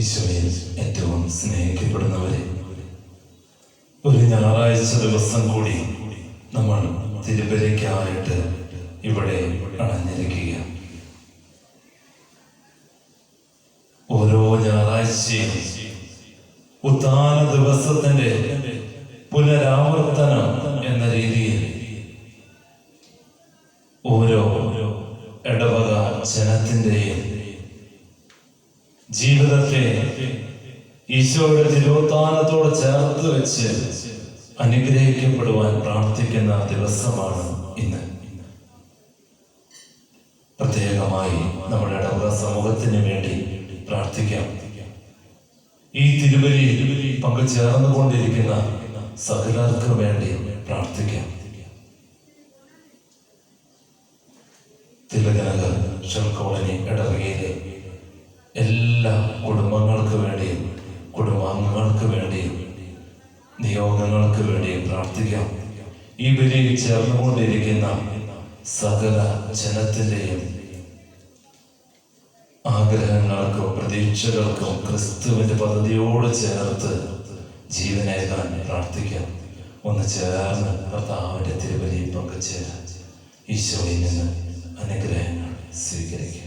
ഈശോയിൽ ഏറ്റവും സ്നേഹിക്കപ്പെടുന്നവരെ, ഒരു ഞായറാഴ്ച ദിവസം കൂടി നമ്മൾ തിരുബലിക്കായിട്ട് ഇവിടെ അണഞ്ഞിരിക്കുക. ഓരോ ഞായറാഴ്ചയും ഉത്ഥാന ദിവസത്തിന്റെ പുനരാവർത്തനം എന്ന രീതിയിൽ ഓരോ ഇടവക ജനത്തിന്റെയും ജീവിതത്തെ ഈശോയുടെ തിരുവുത്ഥാനത്തോട് ചേർത്ത് വെച്ച് അനുഗ്രഹിക്കപ്പെടുവാൻ പ്രാർത്ഥിക്കുന്ന ദിവസമാണ് ഇന്ന്. പ്രത്യേകമായി നമ്മുടെ ഇടവക സമൂഹത്തിന് വേണ്ടി പ്രാർത്ഥിക്കാം. ഈ തിരുബലി പങ്കുചേർന്നുകൊണ്ടിരിക്കുന്ന സകലർക്കും വേണ്ടി പ്രാർത്ഥിക്കാം. തിലകനഗർ ഷെൽ കോളനി ഇടവകയിലെ എല്ലാ കുടുംബങ്ങൾക്ക് വേണ്ടിയും കുടുംബാംഗങ്ങൾക്ക് വേണ്ടിയും നിയോഗങ്ങൾക്ക് വേണ്ടിയും പ്രാർത്ഥിക്കാം. ഈ ബലിയിൽ ചേർന്നുകൊണ്ടിരിക്കുന്ന സകല ജനത്തിൻ്റെയും ആഗ്രഹങ്ങൾക്കും പ്രതീക്ഷകൾക്കും ക്രിസ്തുവിന്റെ പദ്ധതിയോട് ചേർത്ത് ജീവനേകാൻ പ്രാർത്ഥിക്കാം. ഒന്ന് ചേർന്ന് കർത്താവിന്റെ തിരുബലിയിൽ പങ്കുചേരാൻ ഈശോയിൽ നിന്ന് അനുഗ്രഹങ്ങൾ സ്വീകരിക്കാം.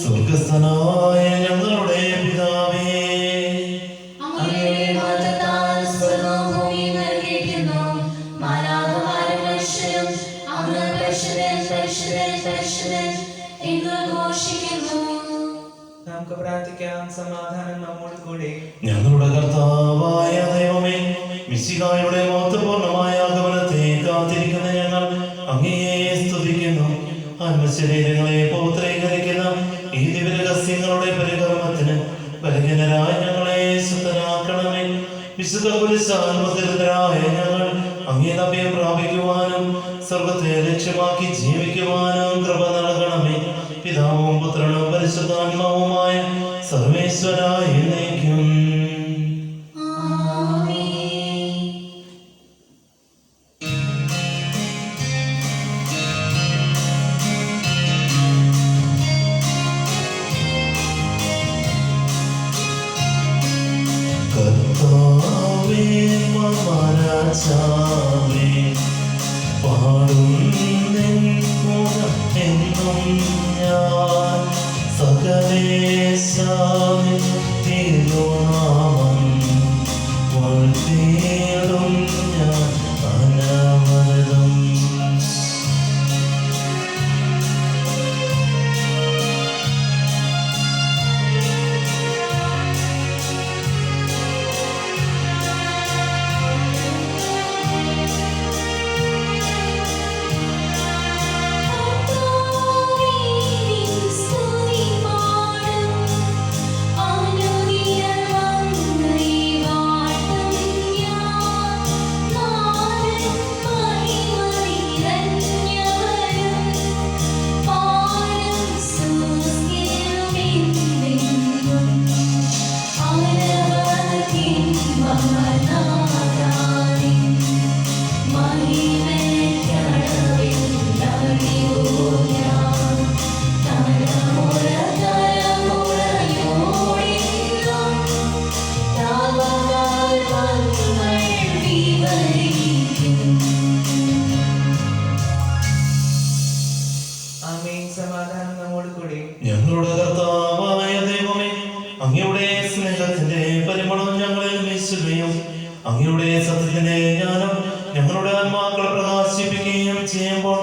സ്വർഗസ്ഥനായ ഞങ്ങളുടെ പിതാവേ, നമുക്ക് പ്രാർത്ഥിക്കാം. സമാധാനം നമ്മോട് കൂടെ. ഞങ്ങളുടെ കർത്താവായ ദൈവമേ, മിശിഹായുടെ മഹത്വപൂർണ്ണമായ ആഗമനത്തെ കാത്തിരിക്കുന്ന ഞങ്ങൾ അങ്ങയെ സ്തുതിക്കുന്നു. ആത്മശരീരങ്ങളെ പൗത്രീകരിക്കുന്ന ഈ ദിവ്യരഹസ്യങ്ങളുടെ പരികർമ്മത്തിന് ബലഹീനരായ ഞങ്ങളെ ശുദ്ധരാക്കണമേ. വിശുദ്ധ കുരിശാത്മതരായ ഞങ്ങൾ അങ്ങേ അഭയം പ്രാപിക്കുവാനും സ്വർഗത്തെ ലക്ഷ്യമാക്കി ജീവിക്കുവാനും കൃപ നൽകണമേ. പിതാവും പുത്രനും പരിശുദ്ധാത്മാവുമായ സർവേശ്വരായ എന്നേക്കും. കർത്താവേ മമരാജാവേ, പാടും നിൻ മുഖം എന്നും ഞാൻ. സകലേശാനിൻ തിരുനാമം വാഴ്ത്തിയിടും ഞാൻ അനവരതം. സമാധാനം നമ്മോട് കൂടെ. ഞങ്ങളുടെ കർത്താവായ ദൈവമേ, അങ്ങയുടെ സ്നേഹത്തിന്റെ പരിമളം ഞങ്ങളിൽ വീശുകയും അങ്ങയുടെ സത്യത്തിന്റെ ജ്ഞാനം ഞങ്ങളുടെ ആത്മാക്കളെ പ്രകാശിപ്പിക്കുകയും ചെയ്യുമ്പോൾ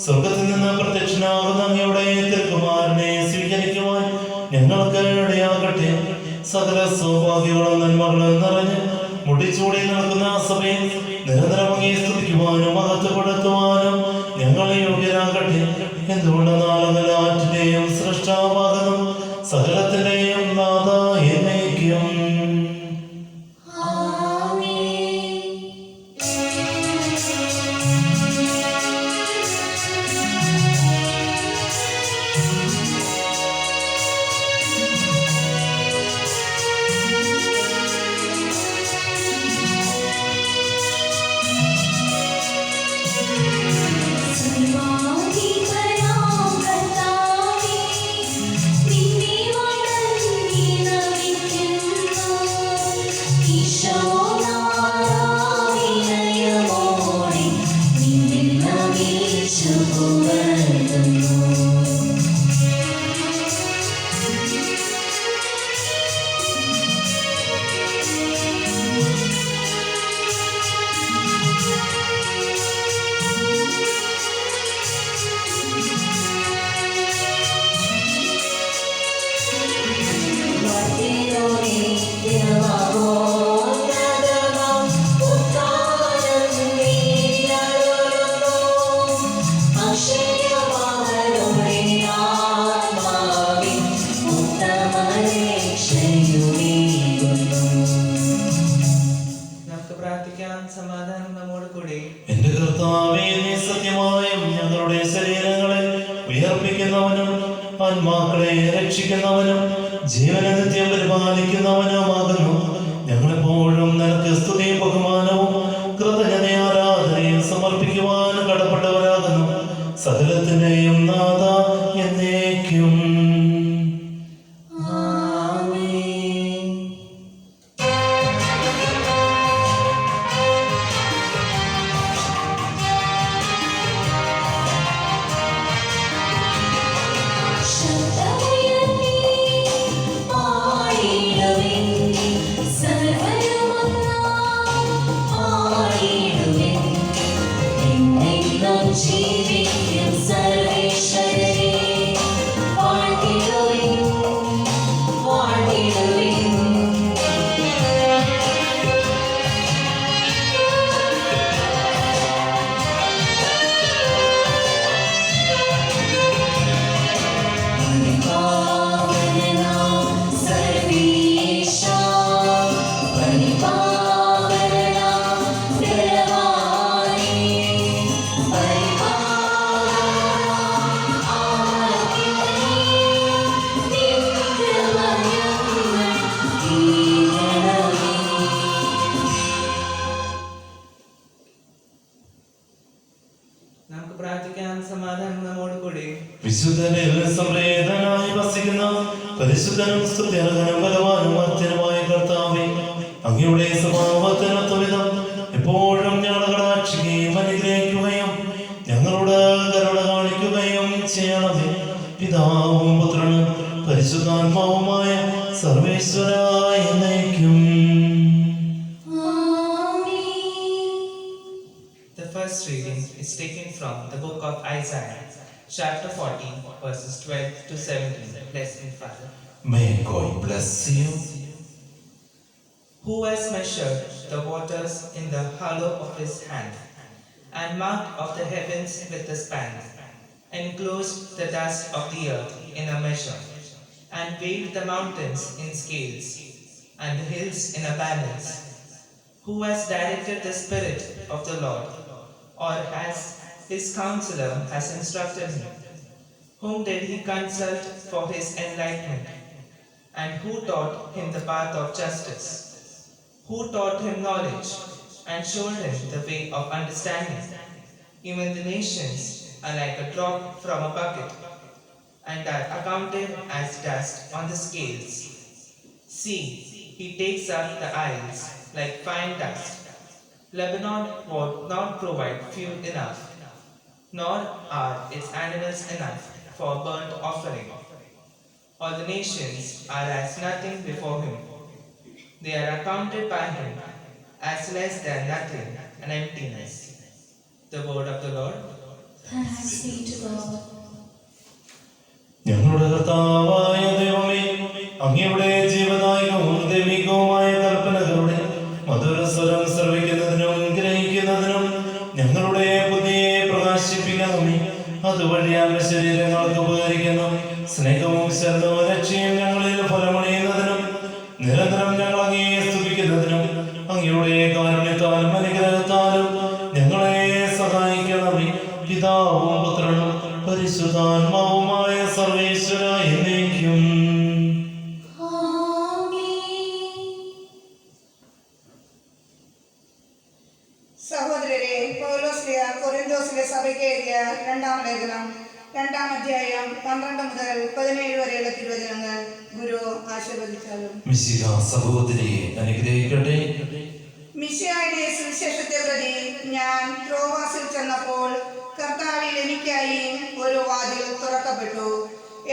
സ്വർഗത്തിൽ നിന്ന് പ്രത്യക്ഷനാകുന്ന അങ്ങയുടെ തിരുക്കുമാരനെ സ്വീകരിക്കുവാൻ ഞങ്ങൾക്ക് ഇടയാകട്ടെ. സകല സൗഭാഗ്യങ്ങളും നന്മകളും നിറഞ്ഞ് മുടിച്ചൂടി നടക്കുന്ന സഭയിൽ നിരന്തരം അങ്ങയെ സ്തുതിക്കുവാനും മഹത്വപ്പെടുത്തുവാനും ഞങ്ങളെ യോഗ്യരാകട്ടെ. എന്തുകൊണ്ടെന്നാലും സൃഷ്ടാവാകുന്നു, സകലത്തിന്റെയും നാഥ എന്നേക്കും. സമാധാനം നമ്മോട് കൂടെ. എന്റെ കർത്താവേ, നീ സത്യമായും ഞങ്ങളുടെ ശരീരങ്ങളെ ഉയർപ്പിക്കുന്നവനും ആത്മാക്കളെ രക്ഷിക്കുന്നവനും ജീവനെ നിത്യം പരിപാലിക്കുന്നവനുമാകുന്നു. ഞങ്ങളെപ്പോഴും നിനക്ക് സ്തുതിയും ബഹുമാനവും കൃതജ്ഞതയും ആരാധനയും സമർപ്പിക്കുവാൻ കടപ്പെട്ടവരാകുന്നു. സകലത്തിന്റെയും നാഥ എന്നേക്കും. ജീവിക്കും സർവേശ്വരനെ വാഴ്ത്തിടുവിൻ, വാഴ്ത്തിടുവിൻ. പരിപാവനനാം സർവേശാ, പരിപാവനനാം ബലവാനേ, പരിപാവനനാം ആദ്യനേ, നിൻ കൃപ ഞങ്ങൾ കീഴടങ്ങി. നമുക്ക് പ്രാർത്ഥിക്കാം. സമാധാനം നമ്മോട് കൂടി. വിശുദ്ധനിൽ സംപ്രേതനായി വസിക്കുന്ന പരിശുദ്ധനും സ്തുത്യർഹനും ബലവാനും അത്യനുമായ കർത്താവേ, അങ്ങയുടെ സ്വഭാവത്തിനൊത്തവിധം എപ്പോഴും ഞങ്ങളെ കടാക്ഷിക്കുകയും അനുഗ്രഹിക്കുകയും ഞങ്ങളോട് കരുണ കാണിക്കുകയും ചെയ്യണമേ. പിതാവും പുത്രനും പരിശുദ്ധാത്മാവുമായ സർവേശ്വരായ എന്നേക്കും. The first reading is taken from the book of Isaiah, chapter 14, verses 12 to 17. Blessed Father. May God bless you. Who has measured the waters in the hollow of his hand, and marked of the heavens with a span, enclosed the dust of the earth in a measure, and weighed the mountains in scales, and the hills in a balance? Who has directed the Spirit of the Lord, or has his counselor has instructed him? Whom did he consult for his enlightenment? And who taught him the path of justice? Who taught him knowledge and showed him the way of understanding? Even the nations are like a drop from a bucket, and are accounted as dust on the scales. See, he takes up the isles like fine dust. Lebanon would not provide fuel enough, nor are its animals enough for burnt offering. All the nations are as nothing before him. They are accounted by him as less than nothing and emptiness. The word of the Lord. Thanks be to God. ഞങ്ങളുടെ കർത്താവായ ദൈവമേ, അങ്ങയുടെ ജീവദായകവും ദൈവികവുമായ കൽപ്പനകളുടെ മധുരസ്വരം ശ്രവിക്കുന്നതിനും ഗ്രഹിക്കുന്നതിനും ഞങ്ങളുടെ ബുദ്ധിയെ പ്രകാശിപ്പിക്കണമേ. അതുവഴി അങ്ങ് ശരീരങ്ങൾക്ക് ഉപകരിക്കുന്ന സ്നേഹവും ശരണവും രക്ഷയും ഞങ്ങളിൽ ഫലമണിയുന്നതിനും നിരന്തരം ഞങ്ങൾ അങ്ങയെ സ്തുതിക്കുന്നതിനും അങ്ങയുടെ കാരുണ്യത്താലും അനുഗ്രഹത്താലും ഞങ്ങളെ സഹായിക്കണമേ. പിതാവും പുത്രനും പരിശുദ്ധാത്മാവുമായ സർവേശ്വര എന്നേക്കും. സഹോദരരെ, പൗലോസ്ലിയ കൊരിന്തോസിലെ സഭയ്ക്ക് എഴുതിയ രണ്ടാം ലേഖനം 2-ാം അധ്യായം 12 മുതൽ 17 വരെയുള്ള തിരുവചനങ്ങൾ ഗുരു ആശീർവദിച്ചാലും. മിശിഹ സഹോദരിയെ അനുഗ്രഹിക്കട്ടെ. മിശിഹായുടെ സുവിശേഷത്തെ പ്രതി ഞാൻ ത്രോവാസിൽ ചെന്നപ്പോൾ കർത്താവിൽ എനിക്കായി ഒരു വാതിൽ തുറക്കപ്പെട്ടു.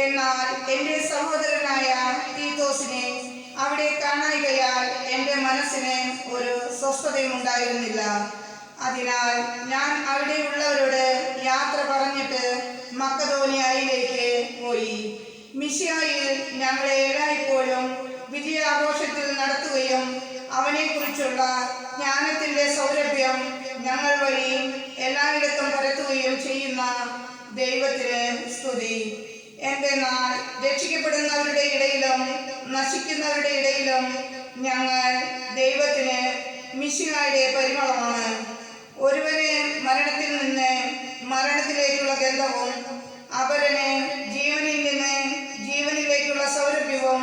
എന്നാൽ എൻ്റെ സഹോദരനായ തീത്തോസിനെ അവിടെ കാണായികയാൽ എൻ്റെ മനസ്സിന് ഒരു സ്വസ്ഥതയും ഉണ്ടായിരുന്നില്ല. അതിനാൽ ഞാൻ അവിടെയുള്ളവരോട് യാത്ര പറഞ്ഞിട്ട് മക്കദോനിയയിലേക്ക് പോയി. മിശിഹായിൽ ഞങ്ങളെ എല്ലായ്പ്പോഴും വിജയാഘോഷത്തിൽ നടത്തുകയും അവനെക്കുറിച്ചുള്ള ജ്ഞാനത്തിൻ്റെ സൗരഭ്യം ഞങ്ങൾ വഴി എല്ലായിടത്തും പരത്തുകയും ചെയ്യുന്ന ദൈവത്തിന് സ്തുതി. എന്തെന്നാൽ രക്ഷിക്കപ്പെടുന്നവരുടെ ഇടയിലും നശിക്കുന്നവരുടെ ഇടയിലും ഞങ്ങൾ ദൈവത്തിന് മിശിഹായുടെ പരിമളമാണ്. ഒരുവന് മരണത്തിൽ നിന്ന് മരണത്തിലേക്കുള്ള ഗന്ധവും അപരന് ജീവനിൽ നിന്ന് ജീവനിലേക്കുള്ള സൗരഭ്യവും.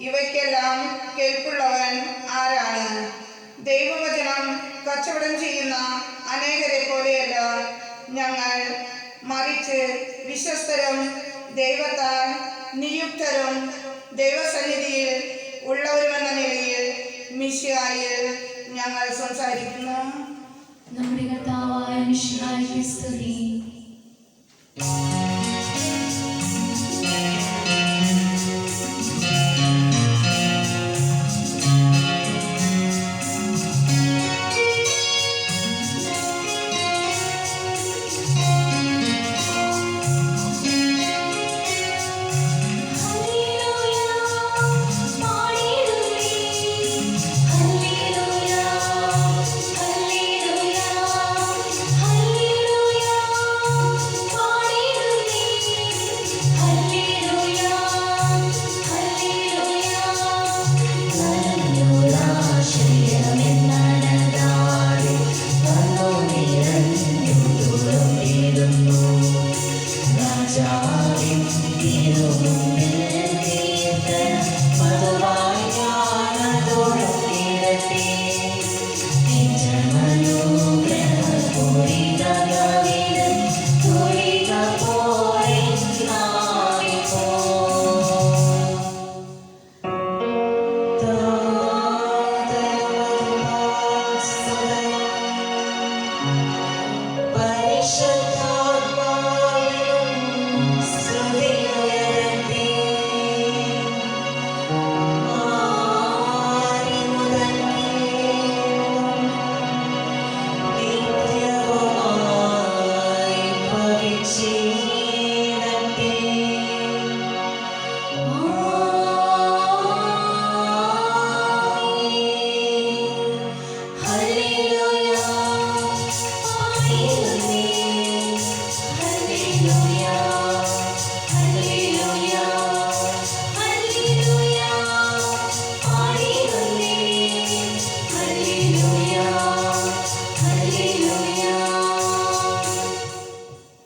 ഇവയ്ക്കെല്ലാം കേൾപ്പുള്ളവൻ ആരാണ്? ദൈവവചനം കച്ചവടം ചെയ്യുന്ന അനേകരെ പോലെയല്ല ഞങ്ങൾ, മറിച്ച് വിശ്വസ്തരും ദൈവത്താൽ നിയുക്തരും ദൈവസന്നിധിയിൽ ഉള്ളവരുമെന്ന നിലയിൽ മിശിഹായിൽ ഞങ്ങൾ സംസാരിക്കുന്നു. നമ്മുടെ കർത്താവായ മിശിഹായ്ക്ക് സ്തുതി.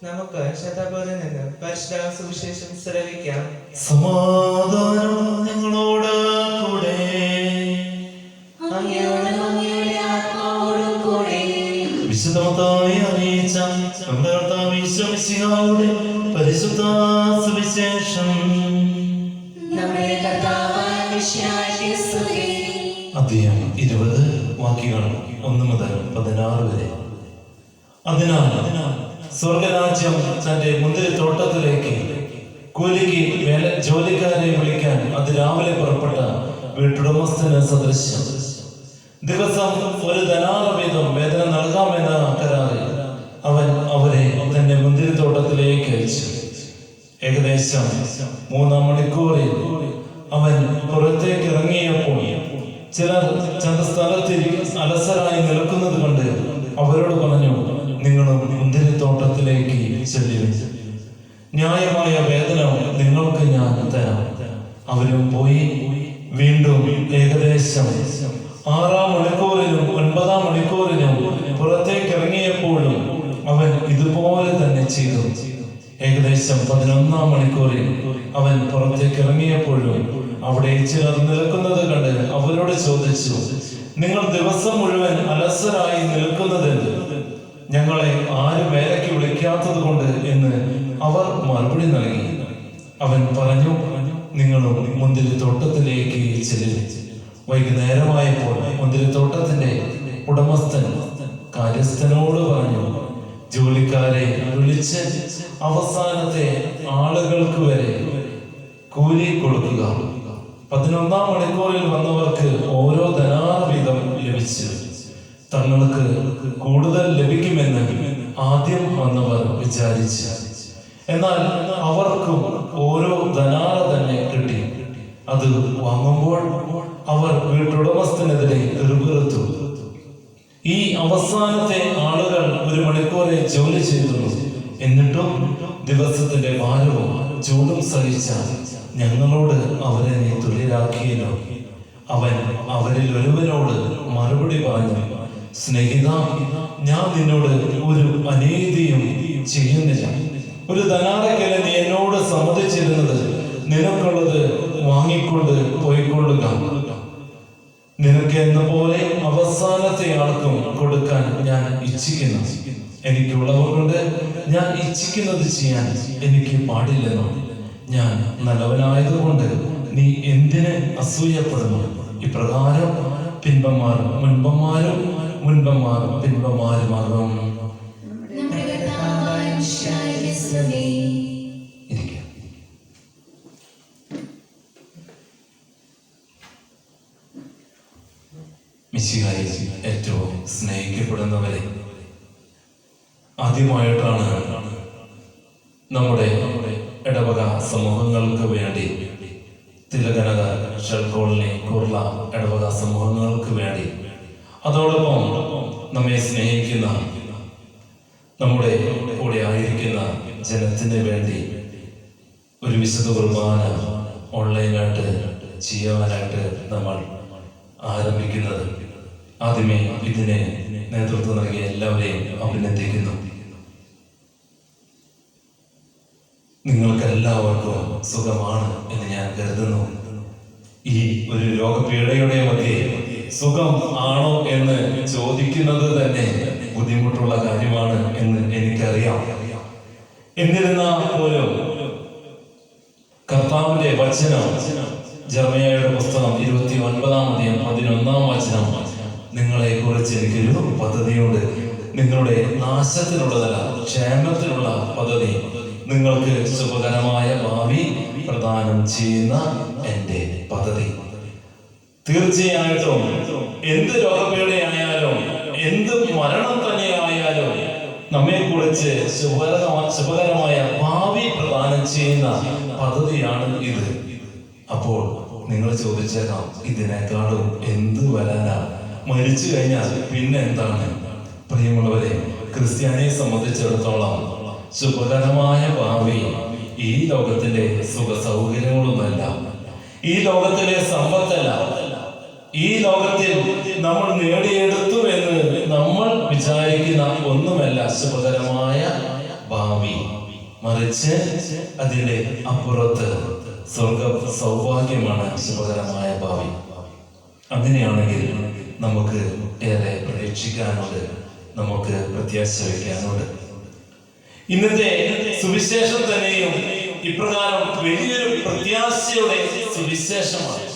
നമുക്ക് ശതബോധം നിന്ന് പരിശുദ്ധ സുവിശേഷം ശ്രവിക്കാം. സമാധാനം നിങ്ങളോട് കൂടെ. അങ്ങയോടും അങ്ങയുടെ ആത്മാവോടും കൂടെ. വിശുദ്ധമത്തായി അറിയിച്ച നമ്മുടെ കർത്താവ് ഈശോ മിശിഹായുടെ പരിശുദ്ധ സുവിശേഷം. നമ്മുടെ കർത്താവായ മിശിഹായ്ക്ക് സ്തുതി. അധ്യായം 20 വാക്യങ്ങൾ 1 മുതൽ 16 വരെ. അതിനാൽ സ്വർഗരാജ്യം തന്റെ മുന്തിരിത്തോട്ടത്തിലേക്ക് കൂലിക്ക് ജോലിക്കാരെ വിളിക്കാൻ അതിരാവിലെ പുറപ്പെട്ട വീട്ടുടമസ്ഥന് സദൃശ്യം. ദിവസം 1 ധനാറ വീതം വേതനം നൽകാമെന്ന കരാറിൽ അവൻ അവരെ തന്റെ മുന്തിരിത്തോട്ടത്തിലേക്ക് അയച്ചു. ഏകദേശം 3 മണിക്കൂറിൽ അവൻ പുറത്തേക്ക് ഇറങ്ങിയപ്പോൾ ചിലർ സ്ഥലത്തിൽ അലസരായി നിൽക്കുന്നത് കൊണ്ട് അവരോട് പറഞ്ഞു, നിങ്ങളും മുന്തിരിത്തോട്ടത്തിലേക്ക് ചെല്ലുവിൻ, ന്യായമായ വേതനം നിങ്ങൾക്ക് ഞാൻ തരാം. അവരും പോയി. വീണ്ടും ഏകദേശം 6 മണിക്കൂറിനും 9 മണിക്കൂറിനും പുറത്തേക്ക് ഇറങ്ങിയപ്പോഴും അവൻ ഇതുപോലെ തന്നെ ചെയ്തു. ഏകദേശം 11 മണിക്കൂറിൽ അവൻ പുറത്തേക്ക് ഇറങ്ങിയപ്പോഴും അവിടെ ചിലർ നിൽക്കുന്നത് കണ്ട് അവരോട് ചോദിച്ചു, നിങ്ങൾ ദിവസം മുഴുവൻ അലസരായി നിൽക്കുന്നതെന്ത്? ഞങ്ങളെ ആരും വേലയ്ക്ക് വിളിക്കാത്തത് കൊണ്ട് എന്ന് അവർ മറുപടി നൽകി. അവൻ പറഞ്ഞു, നിങ്ങളും മുന്തിരിത്തോട്ടത്തിലേക്ക് ചെല്ലുക. വൈകുന്നേരമായപ്പോൾ മുന്തിരിത്തോട്ടത്തിന്റെ ഉടമസ്ഥൻ കാര്യസ്ഥനോട് പറഞ്ഞു, ജോലിക്കാരെ വിളിച്ച് അവസാനത്തെ ആളുകൾക്ക് വരെ കൂലി കൊടുക്കുക. 11 മണിക്കൂറിൽ വന്നവർക്ക് ഓരോ ധനാറ വീതം ലഭിച്ചു. തങ്ങൾക്ക് കൂടുതൽ ലഭിക്കുമെന്ന് ആദ്യം വന്നവർ വിചാരിച്ചു. എന്നാൽ അവർക്കും ഓരോ ധനാറ തന്നെ കിട്ടി. അത് വാങ്ങുമ്പോൾ അവർ വീട്ടുടമസ്ഥനെതിരെ എതിർപ്പെട്ടു. ഈ അവസാനത്തെ ആളുകൾ 1 മണിക്കൂറെ ജോലി ചെയ്തു, എന്നിട്ടും ദിവസത്തിന്റെ ഭാരവും ചൂടും സഹിച്ച ഞങ്ങളോട് അവരെ നീ തുല്യരാക്കിയല്ലോ. അവൻ അവരിൽ ഒരുവനോട് മറുപടി പറഞ്ഞു, സ്നേഹിത, ഞാൻ നിന്നോട് ഒരു അനീതിയും ചെയ്യുന്നില്ല. 1 ധനാറയ്ക്കല്ല നീ എന്നോട് സമ്മതിച്ചിരുന്നത്. നിനക്കുള്ളത് വാങ്ങിക്കൊണ്ട് പോയിക്കൊള്ളുക. നിനക്ക് എന്ന പോലെ അവസാനത്തെ ആൾക്കും കൊടുക്കാൻ ഞാൻ ഇച്ഛിക്കുന്നു. എനിക്കുള്ളവ കൊണ്ട് ഞാൻ ഇച്ഛിക്കുന്നത് ചെയ്യാൻ എനിക്ക് പാടില്ലെന്നോ? ഞാൻ നല്ലവനായതുകൊണ്ട് നീ എന്തിന് അസൂയപ്പെടുന്നു? ഇപ്രകാരം പിൻപന്മാർ മുൻപന്മാരും മുൻപന്മാർ പിൻപന്മാരുമാകും. നമ്മുടെ കർത്താവായ മിശിഹായ്ക്ക് സ്തുതി. മിശിഹായിൽ ഏറ്റവും സ്നേഹിക്കപ്പെടുന്നവരെ, ആദ്യമായിട്ടാണ് നമ്മുടെ ഇടവക സമൂഹങ്ങൾക്ക് വേണ്ടി, തിലകനക ഷെൽക്കോളിനെ കുർള ഇടവക സമൂഹങ്ങൾക്ക് വേണ്ടി, അതോടൊപ്പം നമ്മെ സ്നേഹിക്കുന്ന നമ്മുടെ കൂടെ ആയിരിക്കുന്ന ജനത്തിന് വേണ്ടി ഒരു വിശുദ്ധ കുർബാന ഓൺലൈനായിട്ട് ചെയ്യുവാനായിട്ട് നമ്മൾ ആരംഭിക്കുന്നത്. ആദ്യമേ ഇതിന് നേതൃത്വം നൽകിയ എല്ലാവരെയും അഭിനന്ദിക്കുന്നു. നിങ്ങൾക്കെല്ലാവർക്കും സുഖമാണ് എന്ന് ഞാൻ കരുതുന്നു. ഈ ഒരു രോഗപീഠയുടെ മധ്യേ സുഖം ആണോ എന്ന് ചോദിക്കുന്നത് തന്നെ ബുദ്ധിമുട്ടുള്ള കാര്യമാണ് എന്ന് എനിക്കറിയാം. എന്നിരുന്നാൽ പോലും കർത്താവിന്റെ വചനം, ജെറമ്യായുടെ പുസ്തകം 29-ാം അധ്യായം 11-ാം വചനം, നിങ്ങളെ കുറിച്ച് എനിക്കൊരു പദ്ധതിയുണ്ട്. നിങ്ങളുടെ നാശത്തിനുള്ളതല്ല, ക്ഷേമത്തിനുള്ള പദ്ധതി, നിങ്ങൾക്ക് ശുഭകരമായ ഭാവി പ്രദാനം ചെയ്യുന്ന എൻ്റെ പദ്ധതി. തീർച്ചയായിട്ടും എന്ത് രോഗപീഠയായാലും എന്ത് മരണം തന്നെയായാലും നമ്മെ കുറിച്ച് ശുഭകരമായ ഭാവി പ്രദാനം ചെയ്യുന്ന പദ്ധതിയാണ് ഇത്. അപ്പോൾ നിങ്ങൾ ചോദിച്ചേക്കാം, ഇതിനേക്കാളും എന്ത് വരാനാ? മരിച്ചു കഴിഞ്ഞാൽ പിന്നെ എന്താണ്? പ്രിയമുള്ളവരെ, ക്രിസ്ത്യാനിയെ സംബന്ധിച്ചിടത്തോളം ശുഭകരമായ ഭാവി ഈ ലോകത്തിലെ സുഖ സൗകര്യങ്ങളൊന്നല്ല, ഈ ലോകത്തിലെ സമ്പത്തല്ല, ഈ ലോകത്തിൽ നമ്മൾ നേടിയെടുത്തു എന്ന് നമ്മൾ വിചാരിക്കുന്ന ഒന്നുമല്ല ശുഭകരമായ ഭാവി, മറിച്ച് അതിന്റെ അപ്പുറത്ത് സ്വർഗ സൗഭാഗ്യമാണ് ശുഭകരമായ ഭാവി. അങ്ങനെയാണെങ്കിൽ നമുക്ക് ഏറെ പ്രതീക്ഷിക്കാനുണ്ട്, നമുക്ക് പ്രത്യാശ വയ്ക്കാനുണ്ട്. ഇന്നത്തെ സുവിശേഷം തന്നെയും ഇപ്രകാരം വലിയൊരു പ്രത്യാശയുടെ സുവിശേഷമാണ്.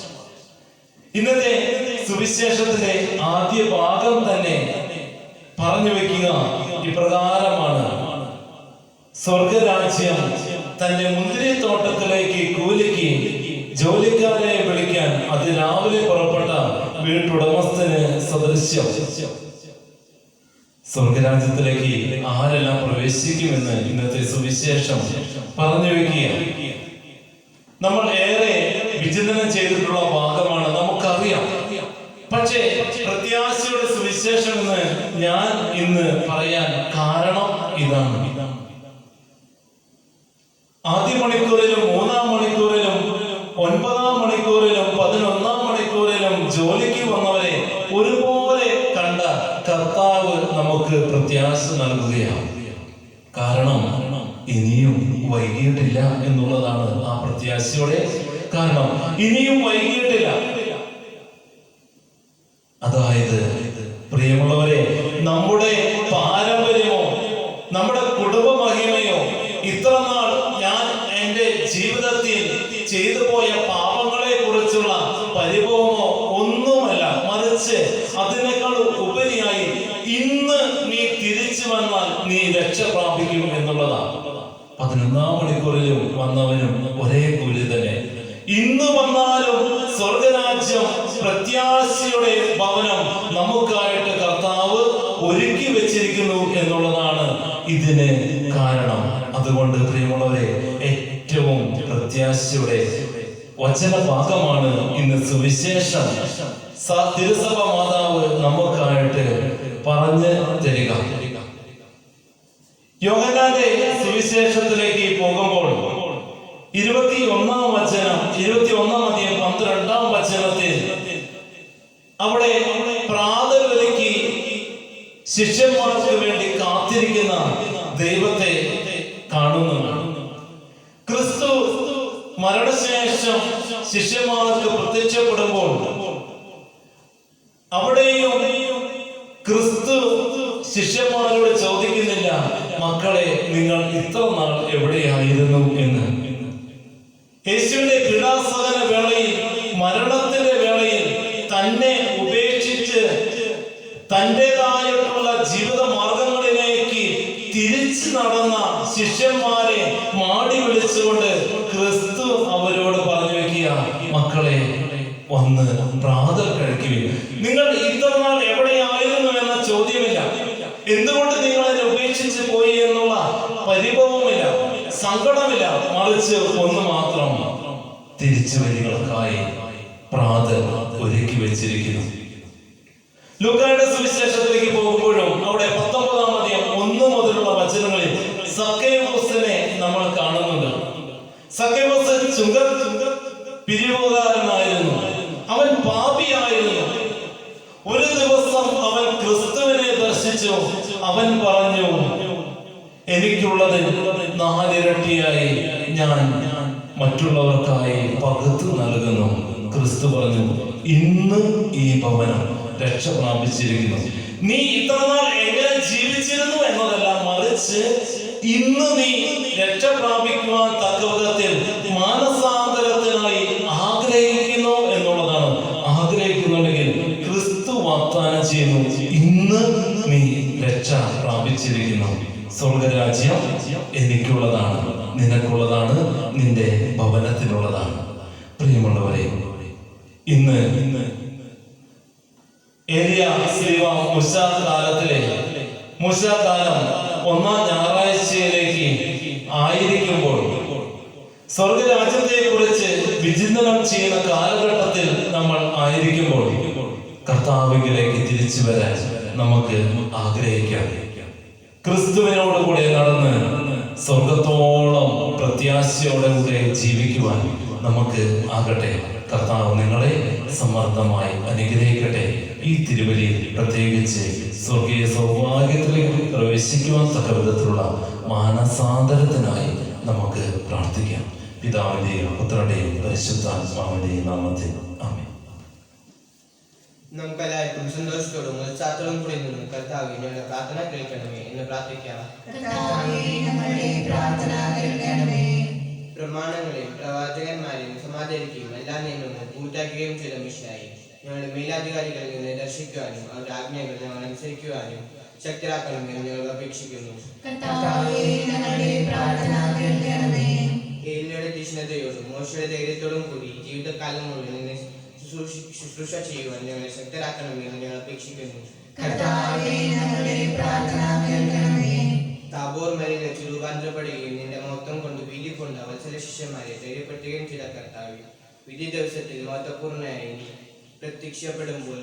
ഇന്നത്തെ സുവിശേഷത്തിന്റെ ആദ്യ ഭാഗം തന്നെ പറഞ്ഞു വെക്കുക ഇപ്രകാരമാണ്: സ്വർഗരാജ്യം തന്റെ മുന്തിരിത്തോട്ടത്തിലേക്ക് കൂലിക്ക് ജോലിക്കാരെ വിളിക്കാൻ അതിരാവിലെ പുറപ്പെട്ട വീട്ടുടമസ്ഥന് സദൃശ്യം. സ്വർഗരാജ്യത്തിലേക്ക് ആരെല്ലാം പ്രവേശിക്കുമെന്ന് ഇന്നത്തെ സുവിശേഷം പറഞ്ഞു വെക്കുക. നമ്മൾ ഏറെ വിചിന്തനം ചെയ്തിട്ടുള്ള ഭാഗമാണ്, നമുക്കറിയാം. പക്ഷേ പ്രത്യാശയുടെ സുവിശേഷം എന്ന് ഞാൻ ഇന്ന് പറയാൻ കാരണം ഇതാണ്. ആദ്യ മണിക്കൂറിലും 3-ാം മണിക്കൂറിലും 9-ാം മണിക്കൂറിലും 11-ാം മണിക്കൂറിലും ജോലിക്ക് വന്നവരെ ഒരുപോലെ കണ്ട കർത്താവ് നമുക്ക് പ്രത്യാശ നൽകുകയാണ്. കാരണം ഇനിയും വൈകിയിട്ടില്ല എന്നുള്ളതാണ് ആ പ്രത്യാശയുടെ കാരണം. ഇനിയും വൈകിയിട്ടില്ല. അതായത് പ്രിയമുള്ളവരെ, നമ്മുടെ പാരമ്പര്യമോ നമ്മുടെ കുടുംബ മഹിമയോ ഇത്ര നാൾ ഞാൻ എൻ്റെ ജീവിതത്തിൽ ചെയ്തു പോയ പാപങ്ങളെ കുറിച്ചുള്ള പരിഭവമോ ഒന്നുമല്ല, മറിച്ച് അതിനേക്കാൾ ഉപരിയായി ഇന്ന് നീ തിരിച്ചു വന്നാൽ നീ രക്ഷ പ്രാപിക്കും എന്നുള്ളതാണ്. 11-ാം മണിക്കൂറിലും വന്നവനും ഒരേ കൂലി തന്നെ. ഇന്ന് വന്നാലും സ്വർഗരാജ്യം പ്രത്യാശയുടെ ഭവനം നമുക്കായിട്ട് കർത്താവ് ഒരുക്കി വെച്ചിരിക്കുന്നു എന്നുള്ളതാണ് ഇതിന് കാരണം. അതുകൊണ്ട് പ്രിയമുള്ളവരെ, ഏറ്റവും പ്രത്യാശയുടെ വചനഭാഗമാണ് ഇന്ന് സുവിശേഷം. തിരുസഭ മാതാവ് നമുക്കായിട്ട് പറഞ്ഞു തരിക. യോഹന്നാന്റെ സുവിശേഷത്തിലേക്ക് പോകുമ്പോൾ 21-ാം വചനം, 21-ാം അധ്യായം 12-ാം വചനത്തിൽ അവിടെ പ്രാതൽവലിക്ക് ശിഷ്യന്മാർക്ക് വേണ്ടി കാത്തിരിക്കുന്ന ദൈവത്തെ കാണുന്നു. ക്രിസ്തു മരണശേഷം ശിഷ്യന്മാർക്ക് പ്രത്യക്ഷപ്പെടുമ്പോൾ അവിടെയും ക്രിസ്തു ശിഷ്യന്മാരോട് ചോദിക്കുന്നില്ല, മക്കളെ നിങ്ങൾ ഇത്ര നാൾ എവിടെയായിരുന്നു എന്ന്. യേശുവിന്റെ പീഡാസഹന വേളയിൽ, മരണത്തിന്റെ വേളയിൽ തന്നെ ഉപേക്ഷിച്ച് തൻ്റെതായിട്ടുള്ള ജീവിത മാർഗങ്ങളിലേക്ക് തിരിച്ചു നടന്ന ശിഷ്യന്മാരെ മാടി വിളിച്ചുകൊണ്ട് ക്രിസ്തു അവരോട് പറഞ്ഞു വെക്കുക, മക്കളെ വന്ന് പ്രാതൽ കഴിക്കുകയും. നിങ്ങൾ ഇത്ര നാൾ എവിടെയായിരുന്നു എന്ന ചോദ്യമില്ല, എന്തുകൊണ്ട് നിങ്ങൾ അതിനെ ഉപേക്ഷിച്ച് പോയി എന്നുള്ള പരിഭവമില്ല, സങ്കടമില്ല, മറിച്ച് ഒന്ന് മാത്രം: തിരിച്ചു വരികൾക്കായി പ്രാതൽ ഒരുക്കി വെച്ചിരിക്കുന്നു. ലൂക്കായുടെ സുവിശേഷത്തിലേക്ക് പോകുമ്പോഴും അവിടെ 19-ാം അധ്യായം 1 മുതലുള്ള വചനങ്ങളിൽ സക്കേവൂസിനെ നമ്മൾ കാണുന്നുണ്ട്. സക്കേവൂസ് പിരിവുകാരനായിരുന്നു, അവൻ പാപിയായിരുന്നു. ഒരു ദിവസം അവൻ ക്രിസ്തുവിനെ ദർശിച്ചു. അവൻ പറഞ്ഞു, എനിക്കുള്ളത് 4 ഇരട്ടിയായി ഞാൻ മറ്റുള്ളവർക്കായി പകുത്തു നൽകുന്നു. ക്രിസ്തു പറഞ്ഞു, ഇന്ന് ഈ ഭവനം രക്ഷ പ്രാപിച്ചിരിക്കുന്നു. നീ ഇത്ര നാൾ എങ്ങനെ ജീവിച്ചിരുന്നു എന്നതല്ല, മറിച്ച് ഇന്ന് നീ രക്ഷ പ്രാപിക്കുവാൻ തക്കവിധത്തിൽ മാനസാന്തരത്തിനായി ആഗ്രഹിക്കുന്നു എന്നുള്ളതാണ്. ആഗ്രഹിക്കുന്നുണ്ടെങ്കിൽ ക്രിസ്തു വാഗ്ദാനം ചെയ്യുന്നു, ഇന്ന് നീ രക്ഷ പ്രാപിച്ചിരിക്കുന്നു. സ്വർഗരാജ്യം എനിക്കുള്ളതാണ്, നിനക്കുള്ളതാണ്, നിന്റെ ഭവനത്തിനുള്ളതാണ്. പ്രിയമുള്ളവരെ, ഇന്ന് ഏലിയ ശ്രീവ മുശാകാലത്തിലെ മുശാകാലം 1-ാം ഞായറാഴ്ചയിലേക്ക് ആയിരിക്കുമ്പോൾ, സ്വർഗരാജ്യത്തെ കുറിച്ച് വിചിന്തനം ചെയ്യുന്ന കാലഘട്ടത്തിൽ നമ്മൾ ആയിരിക്കുമ്പോൾ, കർത്താവിലേക്ക് തിരിച്ചു വരാൻ നമുക്ക് ആഗ്രഹിക്കാം. ക്രിസ്തുവിനോട് കൂടെ നടന്ന് സ്വർഗത്തോളം പ്രത്യാശയോടെ കൂടെ ജീവിക്കുവാൻ നമുക്ക് ആകട്ടെ. കർത്താവ് നിങ്ങളെ സമർത്ഥമായി അനുഗ്രഹിക്കട്ടെ. ഈ തിരുവലിയിൽ പ്രത്യേകിച്ച് സ്വർഗീയ സൗഭാഗ്യത്തിലേക്ക് പ്രവേശിക്കുവാൻ തക്ക വിധത്തിലുള്ള മാനസാന്തരത്തിനായി നമുക്ക് പ്രാർത്ഥിക്കാം. പിതാവിന്റെയും പുത്രന്റെയും പരിശുദ്ധാത്മാവിന്റെയും നാമത്തിൽ ആമേൻ. നമുക്കെല്ലാവർക്കും സന്തോഷത്തോടും ഉത്സാഹത്തോടും കൂടി നിന്ന് കർത്താവേ ഞങ്ങളുടെ പ്രാർത്ഥന കേൾക്കണമേ എന്ന് പ്രാർത്ഥിക്കാം. പ്രമാണങ്ങളെയും പ്രവാചകന്മാരെയും സമാദരിക്കുകയും എല്ലാ നിയമങ്ങളും പൂർത്തിയാക്കുകയും ചെയ്ത മിശിഹായെ ഞങ്ങളുടെ മേലധികാരികളിൽ നിന്ന് ദർശിക്കുവാനും അവരുടെ ആജ്ഞകൾ ഞങ്ങൾ അനുസരിക്കുവാനും ശക്തരാക്കണമെന്ന് ഞങ്ങൾ അപേക്ഷിക്കുന്നു. ഏലിയുടെ തീക്ഷ്ണതയോടും മോശയുടെ ധൈര്യത്തോടും കൂടി ജീവിതകാലം മുഴുവൻ ശുശ്രൂഷ ചെയ്യുവാൻ ഞങ്ങളെ ശക്തരാക്കണമെന്ന് ഞങ്ങൾ അപേക്ഷിക്കുന്നു. താബോർ മലയിൽ വെച്ച് രൂപാന്തരപ്പെടുകയും നിന്റെ മഹത്വം കൊണ്ട് വീതിക്കൊണ്ട് വത്സല ശിഷ്യന്മാരെ ധൈര്യപ്പെടുത്തുകയും ചെയ്ത കർത്താവേ, വിധി ദിവസത്തിൽ മഹത്വപൂർണ്ണയായി നീ പ്രത്യക്ഷപ്പെടുമ്പോൾ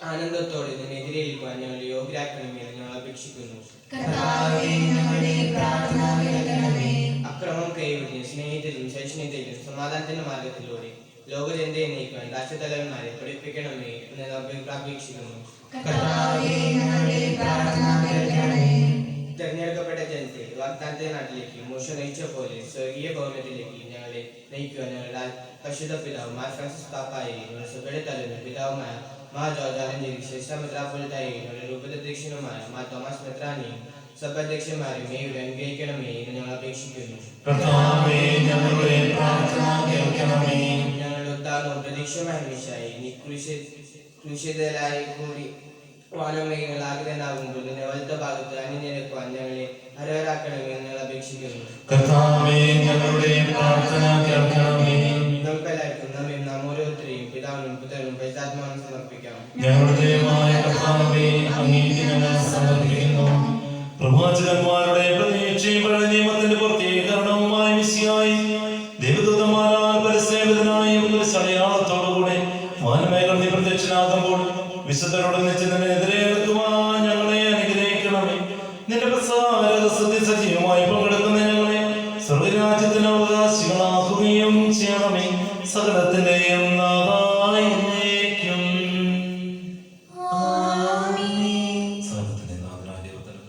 ആനന്ദത്തോടെ നിന്നെ എതിരേൽക്കുവാൻ ഞങ്ങൾ യോഗ്യരാക്കണമെന്ന് ഞങ്ങൾ അപേക്ഷിക്കുന്നു. അക്രമം കൈവിടിഞ്ഞ് സ്നേഹിതരും സഹിഷ്ണുതയിലും സമാധാനത്തിന്റെ മാർഗത്തിലൂടെ ലോകജനതയെ നയിക്കുവാൻ രാഷ്ട്രതലവന്മാരെ പഠിപ്പിക്കണമേ എന്ന് അപേക്ഷിക്കുന്നു. തെരഞ്ഞെടുക്കപ്പെട്ട ജനത്തെ വാഗ്ദാനത്തിന്റെ നാട്ടിലേക്ക് മോശ നയിച്ച പോലെ സ്വർഗീയ ഭവനത്തിലേക്ക് ഞങ്ങളെ നയിക്കുവാൻ ഞങ്ങളുടെ പരിശുദ്ധ പിതാവ് മാർ ഫ്രാൻസിസ് പാപ്പായെ ഞങ്ങളുടെ സഭയുടെ തലവനും പിതാവുമായ മാ ജോർജ് ആലഞ്ചേരി ശ്രേഷ്ഠ മെത്രാപ്പൊലീത്തായെ ഞങ്ങളുടെ രൂപതാധ്യക്ഷനുമായ മാ തോമസ് മെത്രാനെയും സഭാധ്യക്ഷന്മാരെയും മേയുടെ അനുഗ്രഹിക്കണമേ എന്ന് ഞങ്ങൾ അപേക്ഷിക്കുന്നു. ഞങ്ങളുടെ ഉദ്ധാരണവും പ്രതീക്ഷമായ മിശിഹായെ നീ ക്രൂശിതരായി കൂടി വാനമേഘങ്ങൾ ആഗ്രഹനാകുമ്പോൾ നിന്റെ വലത്ത ഭാഗത്ത് അണിനിരക്കുവാൻ ഞങ്ങളെ അർഹരാക്കണമെന്ന് ഞങ്ങൾ അപേക്ഷിക്കുന്നു. നമുക്കെല്ലാവർക്കും നമ്മയും നാം ഓരോരുത്തരെയും പിതാവിനും പുത്രനും പരിശുദ്ധാത്മാവിനും സമർപ്പിക്കാം. പ്രവാചകന്മാരുടെ പ്രതീക്ഷയും പഴയ നിയമത്തിന്റെ പൂർത്തീകരണവുമായി മിശിഹായി ദേവദൂതന്മാരാൽ പരിസേവിതനായി അടയാളത്തോടുകൂടെ വാനമേഘം നീ പ്രത്യക്ഷനാകുമ്പോൾ വിശുദ്ധരോട് നിശ്ചിതനെതിരെ എടുക്കുവാൻ ഞങ്ങളെ അനുഗ്രഹിക്കണമേ. നിന്റെ പ്രസാദത്തിൽ സജീവമായി പങ്കെടുക്കുന്ന ഞങ്ങളെ സ്വർഗരാജ്യത്തിന് അവകാശികളാക്കുകയും ചെയ്യണമേ. സകലത്തിന്റെയും നാഥായേക്കും. സകലത്തിന്റെ നാഥനായ ദൈവത്തിന്റെ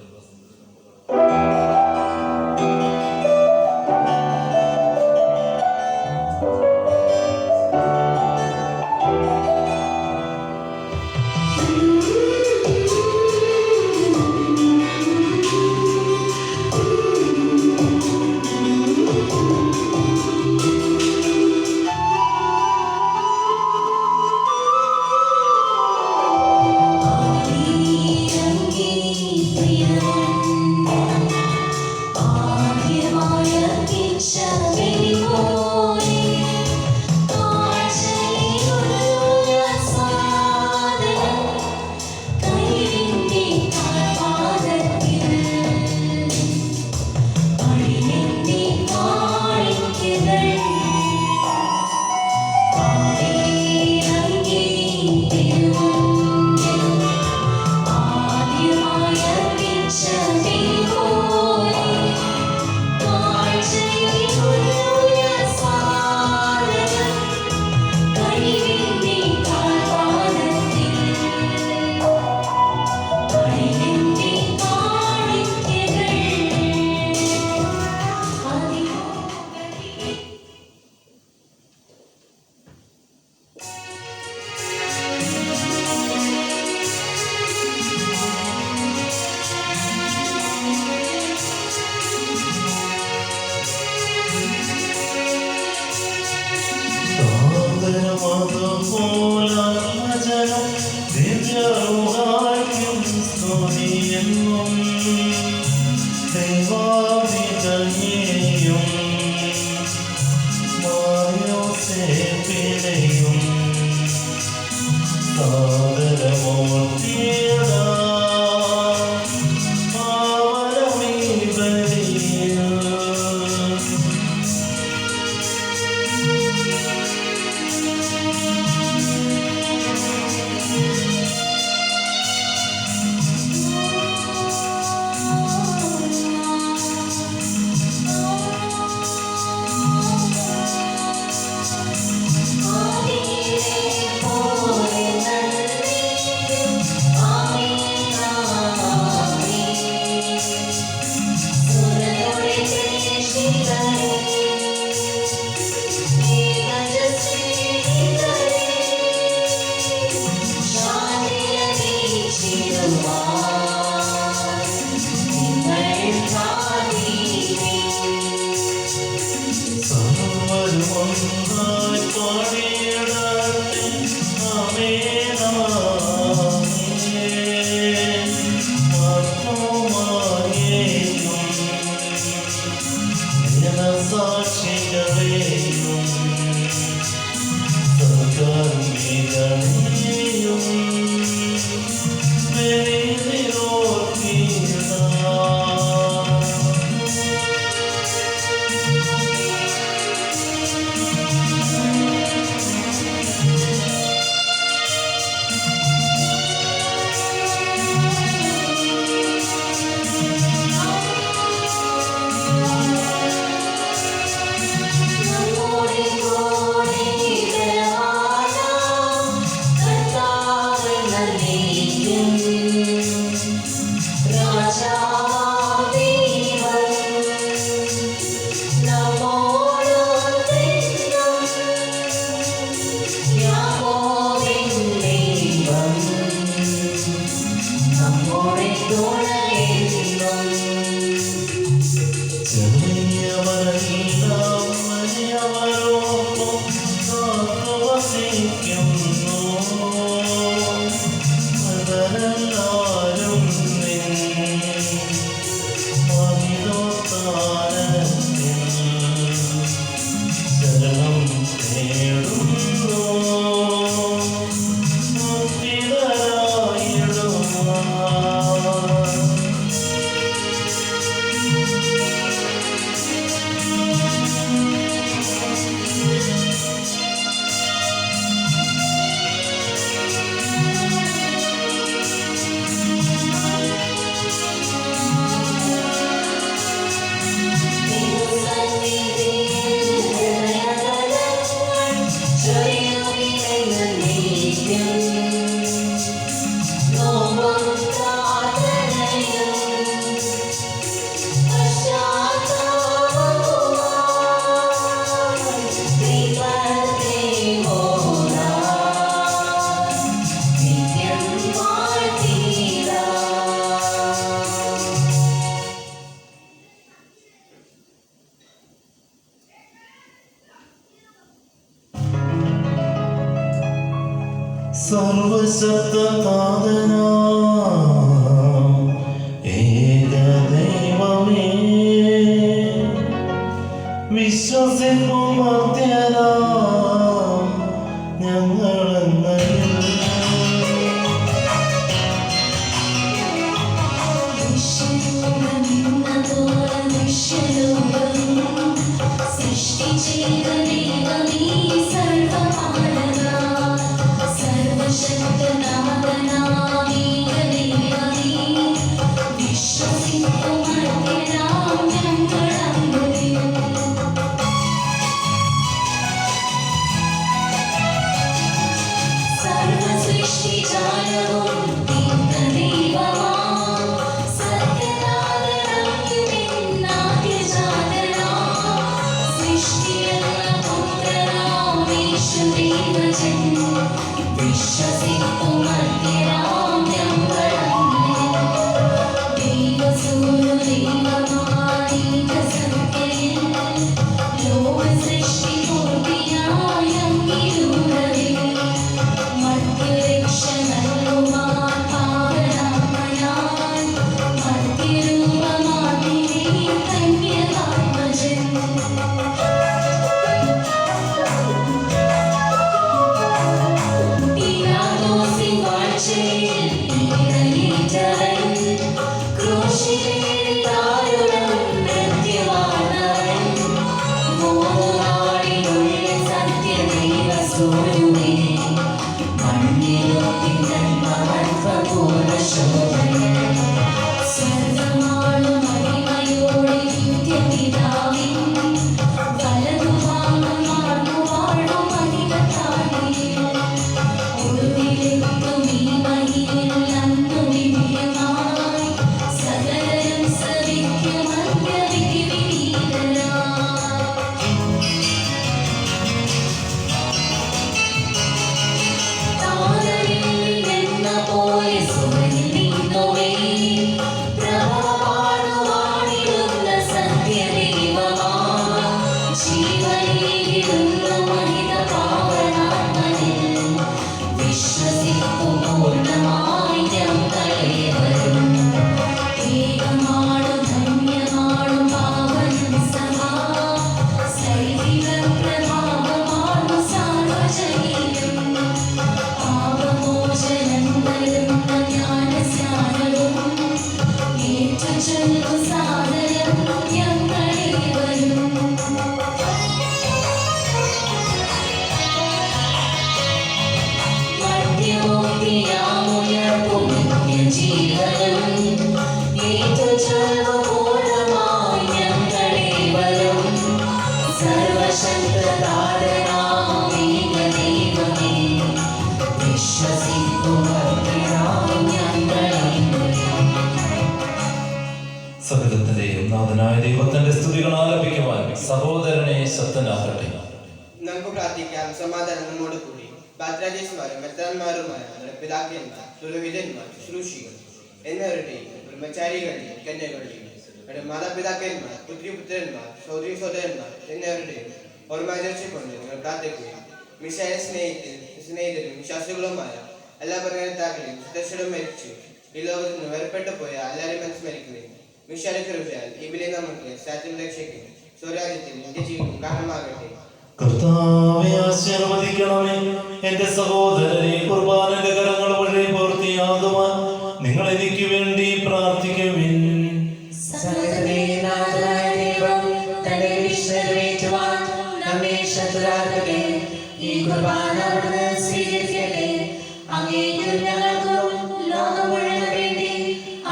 സർവശക്തനാഥനാം ഏകദൈവമേ, വിശ്വസിക്കും മർത്യരാം ഞങ്ങളെന്നറിയും. സൃഷ്ടി ചെയ്ത ദൈവമേ സർവപാലക സർവശക്തനാഥനാമേക ദൈവമേ, വിശ്വസിക്കും മർത്യരാം ഞങ്ങളങ്ങുന്നു. സർവസൃഷ്ടിജാലവും തീർത്ത ദൈവമാം സത്യനാഥനാകുമെന്നാദ്യജാതനാം സൃഷ്ടിയെന്ന പുത്രനാം യേശുദേവജൻ, വിശ്വസിക്കും മർത്യരാം ഞങ്ങളങ്ങുന്നു. ദൈവസൂനു ദൈവമാണീക സത്യൻ, ലോകസൃഷ്ടി പൂർത്തിയായ അങ്ങിലൂടവേ, മർത്യരക്ഷ നൽകുവാൻ പാവനാത്മനാൻ മർത്യരൂപമാകിലേ കന്യകാത്മജൻ. പിലാത്തോസിൻ വാഴ്ചയിൽ പീഡയേറ്റവൻ, ക്രൂശിലേറി ദാരുണം മൃത്യുവാർന്നവൻ, മൂന്നു നാളിനുള്ളിൽ സത്യദൈവസൂനുവേ, മണ്ണിലൊത്തി തൻ മഹത്വപൂർണ്ണ ശോഭയിൽ സ്വർഗ്ഗമാണു മഹിമയോടെ നിത്യപിതാവിൻ വലതുഭാഗമാർന്നു വാഴും അധികത്താഴിയിൽ, ഒടുവിലെത്തും ഈ മഹിയിൽ അന്നു ദിവ്യമായി സകലരും ശ്രവിക്കും അന്ത്യവിധി വിനീതനായി. താരനിൽ നിന്ന പോലെ സുവനിൽ നിന്നുമേ പ്രഭവാണുവാണിടുന്ന സത്യദൈവമാം ജീവനേകിടുന്ന മഹിത പാവനാത്മനിൽ, വിശ്വസിക്കും പൂർണ്ണമായി ഞങ്ങളേവരും. ഏകമാണു ധന്യമാണു പാവനം സമാ സൈവിക പ്രഭാവമാണു സാർവജനീയം, പാപമോചനം തരുന്ന ജ്ഞാനസ്നാനവും ഏറ്റുചൊല്ലു സാദരം ഞങ്ങളേവരും. മർത്യമുക്തിയാമുയർപ്പും നിത്യജീവനും ഏറ്റുചൊല്ലു പൂർണ്ണമായി ഞങ്ങളേവരും. സർവശക്തനാഥനാമേക ദൈവമേ, വിശ്വസിക്കും മർത്യരാം ഞങ്ങളങ്ങുന്നു. സകലത്തിന്റെയും നാഥനായ ദൈവത്തിന്റെ സ്തുതികൾ ആലപിക്കുവാൻ സഹോദരനെ ശക്തനാകട്ടെ. നമുക്ക് പ്രാർത്ഥിക്കാം. സമാധാനം നമ്മോട് കൂടി. ഭദ്രാജീസ്മാരും മെത്രാന്മാരുമായ നമ്മുടെ പിതാക്കന്മാർ, പുരോഹിതന്മാർ, ശുശ്രൂഷികൾ എന്നിവരുടെയും ബ്രഹ്മചാരികളുടെയും കന്യകളുടെയും മാതാപിതാക്കന്മാർ പുത്രിപുത്രന്മാർ സഹോദരി സഹോദരന്മാർ എന്നിവരുടെയും ഓർമ്മാചരിച്ചുകൊണ്ട് നിങ്ങൾ പ്രാർത്ഥിക്കുകയും മിശായ സ്നേഹിതരും വിശ്വാസികളുമായ എല്ലാ ഭരണകർത്താക്കളെയും സദസ്യരും മരിച്ചു ഈ ലോകത്ത് നിന്ന് വേർപെട്ടു പോയ എല്ലാവരും അനുസ്മരിക്കുകയും മിശായുടെ കൃപയാൽ ഈ വിലയെ നമുക്ക് സാധ്യം രക്ഷയ്ക്കും സ്വരാജ്യത്തിൽ നിത്യജീവിക്കും കാരണമാകട്ടെ. കർത്താവേ ആശീർവദിക്കണമേ. എന്റെ സഹോദരരെ, കുർബാനന്റെ കരങ്ങൾ വഴി പൂർത്തിയാകുവാൻ നിങ്ങൾ എനിക്ക് വേണ്ടി പ്രാർത്ഥിക്കുവിൻ. സർവ്വസമയനാഥനായ ദൈവം തന്റെ വിശ്വരേറ്റുവാൻ നമ്മെ ശത്രുരാകട്ടെ. ഈ കുർബാന അവിടുന്ന് സ്വീകരിക്കട്ടെ. അങ്ങേക്കും ഞങ്ങൾക്കും ലോകം മുഴുവൻ വേണ്ടി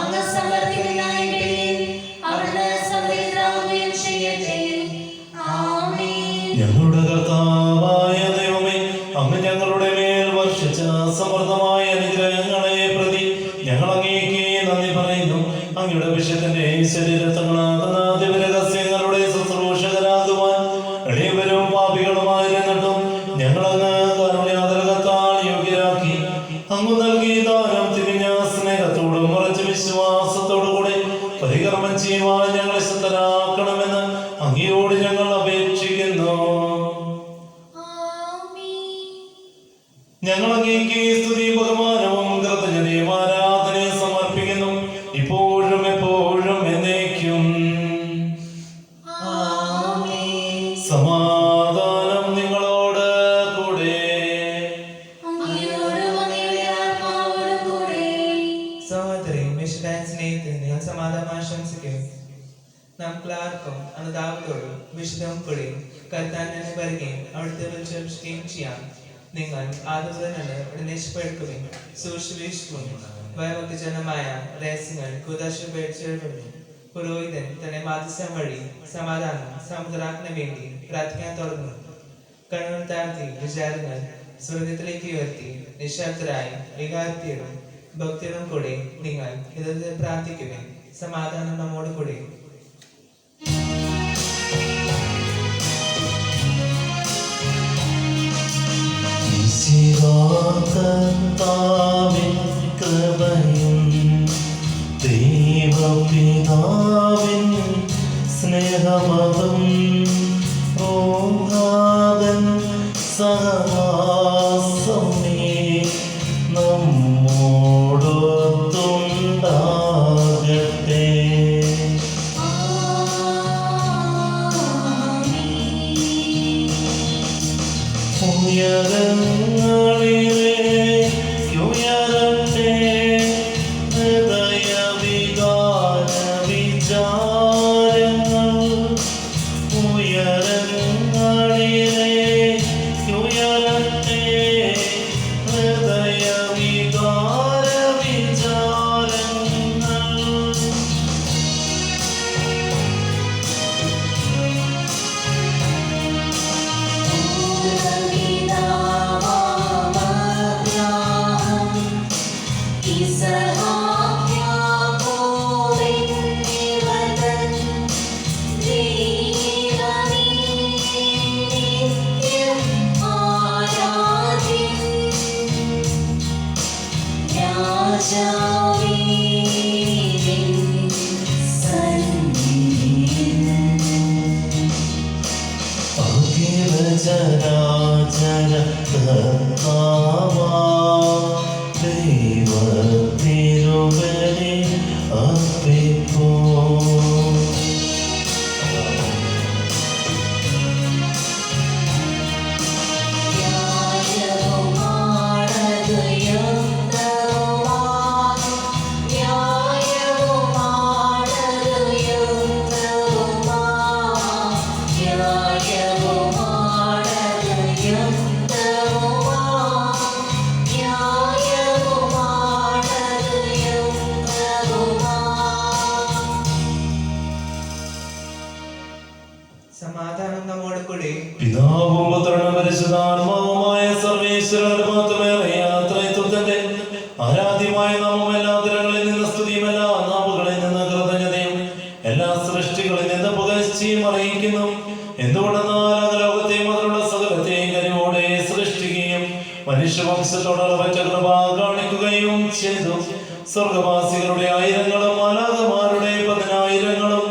അങ്ങ് സമർപ്പിക്കുന്നതിനായി അവിടുന്ന് സംവേദനാവുകയും ചെയ്യട്ടെ. ആമേൻ. ഞങ്ങളുടെ കർത്താവായ ദൈവമേ, അങ്ങ് ഞങ്ങളുടെ മേൽ വർഷിച്ച സമൃദ്ധമായ അനുഗ്രഹങ്ങളെ പ്രതി ഞങ്ങൾ അങ്ങേക്ക് നന്ദി പറയുന്നു. അങ്ങയുടെ വിഷയത്തിന്റെ ശരീരത്തങ്ങളാകുന്ന ദിവരഹസ്യങ്ങളുടെ ശുശ്രൂഷകരാകുവാൻ എളിയവരും പാപികളുമായിരുന്നിട്ടും ഞങ്ങളങ്ങ് കരുണയാതരകത്താൽ യോഗ്യരാക്കി. അങ്ങ് നൽകിയ ദാനം തിരിഞ്ഞ സ്നേഹത്തോടും ഉറച്ച വിശ്വാസത്തോടുകൂടി പരികർമ്മം ചെയ്യുവാൻ ഞങ്ങളെ ശക്തരാക്കണമെന്ന് അങ്ങയോട് ഞങ്ങൾ അപേക്ഷിക്കുന്നു. ഞങ്ങൾ അങ്ങേക്ക് സ്തുതിയും ബഹുമാനവും കൃതജ്ഞതയും ആരാധനയും സമർപ്പിക്കുന്നു, ഇപ്പോഴും എപ്പോഴും എന്നേക്കും. സമാധാനം നിങ്ങളോട് കൂടെ. സഹോദരി വിശുദ്ധായ സ്നേഹത്തിൽ ഞാൻ സമാധാനം ആശംസിക്കുന്നു. നമുക്കെല്ലാവർക്കും അനുതാപത്തോടും വിശുദ്ധവും കൂടി കർത്താവിനെ പറയുകയും അവിടുത്തെ വിളിച്ചപേക്ഷിക്കുകയും ചെയ്യാം. നിങ്ങൾ ആദരവ് ഉടനേശപ്പെടുകയും സൂക്ഷിക്കുകയും വൈഭക്തജനമായ രഹസ്യങ്ങൾ കുദാശപ്പെടുന്നു. പുരോഹിതൻ തന്നെ മാധ്യസ്ഥം വഴി സമാധാനം സമുദ്രാക്കിന് വേണ്ടി പ്രാർത്ഥിക്കാൻ തുടങ്ങുന്നു. കണ്ണുകൾ താഴ്ത്തി വിചാരങ്ങൾ സ്വർഗത്തിലേക്ക് ഉയർത്തി നിശബ്ദരായി വികാരത്തിലും ഭക്തിയോടും കൂടെ നിങ്ങൾ ഇത് പ്രാർത്ഥിക്കുകയും സമാധാനം നമ്മോട് കൂടെ. കർത്താവിൻ കൃപയും ദൈവപിതാവിൻ സ്നേഹമതും റൂഹാദൻ സഹവാസമേ നമ്മോടൊത്തുണ്ടാകട്ടെ. ഉയരങ്ങളിലേക്കുയരട്ടെ ഹൃദയവികാര വിചാരങ്ങൾ. ഉയരങ്ങളിലേക്കുയരട്ടെ ഹൃദയവികാര വിചാരങ്ങൾ. ചരാചര കർത്താവാ ദൈവത്തിരുവരെ അർപ്പിപ്പൂ. സമാധാനം നമ്മോട് കൂടെ. പിതാവും പുത്രനും പരിശുദ്ധാത്മാവുമായ സർവേശ്വരന്റെ മാത്രമേറെ യാത്രത്വത്തിന്റെ ആരാധ്യമായ നാമം എല്ലാ തരങ്ങളിൽ നിന്ന് സ്തുതിയും എല്ലാ നാവുകളിൽ നിന്ന് കൃതജ്ഞതയും എല്ലാ സൃഷ്ടികളിൽ നിന്ന് പുകഴ്ചയും അറിയിക്കുന്നു. എന്തുകൊണ്ടെന്നാൽ ലോകത്തെയും അതിലുള്ള സകലത്തെയും കരുവോടെ സൃഷ്ടിക്കുകയും മനുഷ്യവംശത്തോടുള്ള കൃപ കാണിക്കുകയും ചെയ്തു. സ്വർഗവാസികളുടെ ആയിരങ്ങളും മാലാഖമാരുടെ 10,000ങ്ങളും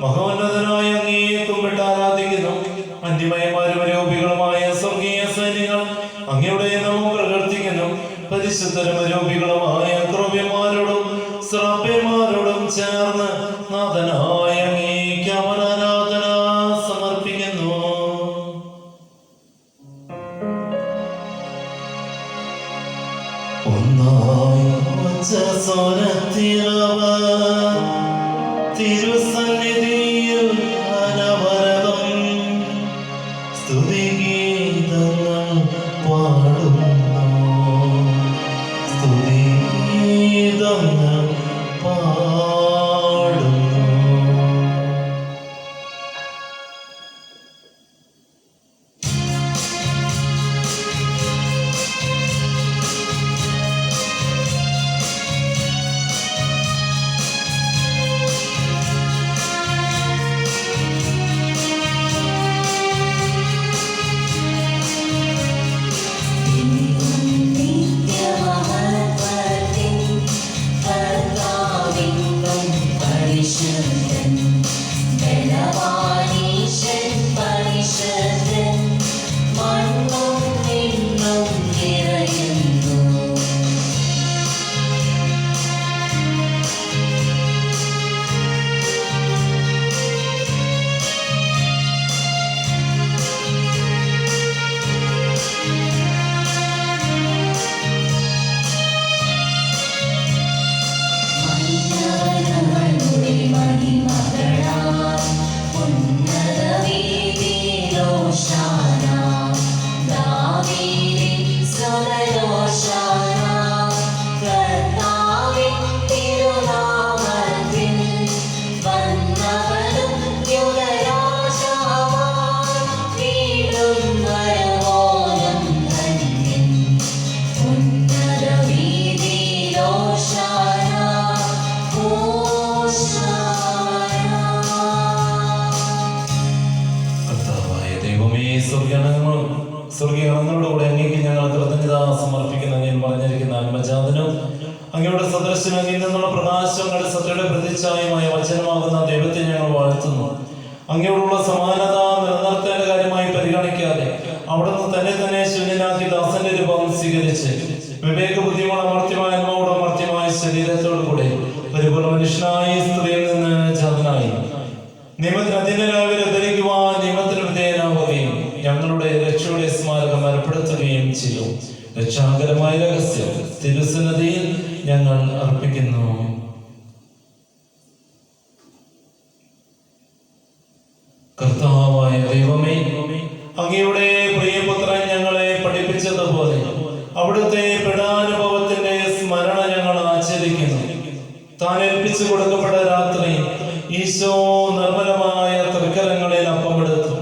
മഹോന്നതനായ അങ്ങയെ കുമ്പിട്ട് ആരാധിക്കുന്നു. അന്യമയമാരും അരൂപികളുമായ സ്വർഗീയ സൈന്യങ്ങൾ അങ്ങയുടെ നാമം പ്രകീർത്തിക്കുന്നു. പരിശുദ്ധരും അരൂപികളുമായ ക്രൗവ്യന്മാരോടും ശ്രാപ്യന്മാരോടും ചേർന്ന് നാഥനായ അങ്ങേക്ക് അവർ ആരാധന സമർപ്പിക്കുന്നു. ഒന്നായി തിരുസന്നിധിയിൽ അനവരതം സ്തുതിഗീതങ്ങൾ പാടുന്നു. സ്തുതിഗീതങ്ങൾ പാടുന്നു. സ്വർഗീയങ്ങളോടുകൂടെ അങ്ങേക്ക് ഞങ്ങൾ കൃതജ്ഞത സമർപ്പിക്കുന്ന ഞാൻ പറഞ്ഞിരിക്കുന്ന ആത്മജാതനും അങ്ങയുടെ സദർശനം അങ്ങിൽ നിന്നുള്ള പ്രകാശങ്ങളുടെ സത്യയുടെ പ്രതിച്ഛായമായ വചനമാകുന്ന ദൈവത്തെ ഞങ്ങൾ വാഴ്ത്തുന്നു. അങ്ങയോടുള്ള സമാനത നിലനിർത്തേണ്ട കാര്യമായി പരിഗണിക്കാതെ അവിടുന്ന് തന്നെ ശൂന്യനാക്കി ദാസന്റെ രൂപം സ്വീകരിച്ച് വിവേക ബുദ്ധിയുള്ള അമർത്യമായ ആത്മാവോടും അമർത്യമായ ശരീരത്തോടു കൂടെ പരിപൂർണ്ണ മനുഷ്യനായി സ്ത്രീയിൽ നിന്ന് ജാതനായി നിയമത്തിന് അധീനരായവരെ ധരിക്കുവാൻ നിയമത്തിന് വിധേയനാവുകയും ഞങ്ങളുടെ രക്ഷയുടെ സ്മാരകം ഏർപ്പെടുത്തുകയും ചെയ്യും. രക്ഷാകരമായ രഹസ്യം തിരുസന്നിധിയിൽ ഞങ്ങൾ അർപ്പിക്കുന്നു. കർത്താവായ ദൈവമേ, അങ്ങയുടെ പ്രിയപുത്രൻ ഞങ്ങളെ പഠിപ്പിച്ചതുപോലെ അവിടുത്തെ പീഡാനുഭവത്തിന്റെ സ്മരണ ഞങ്ങൾ ആചരിക്കുന്നു. താൻ ഏൽപ്പിച്ചു കൊടുക്കപ്പെട്ട രാത്രി ഈശോ നിർമ്മലമായ തൃക്കരങ്ങളിൽ അപ്പമെടുത്തു.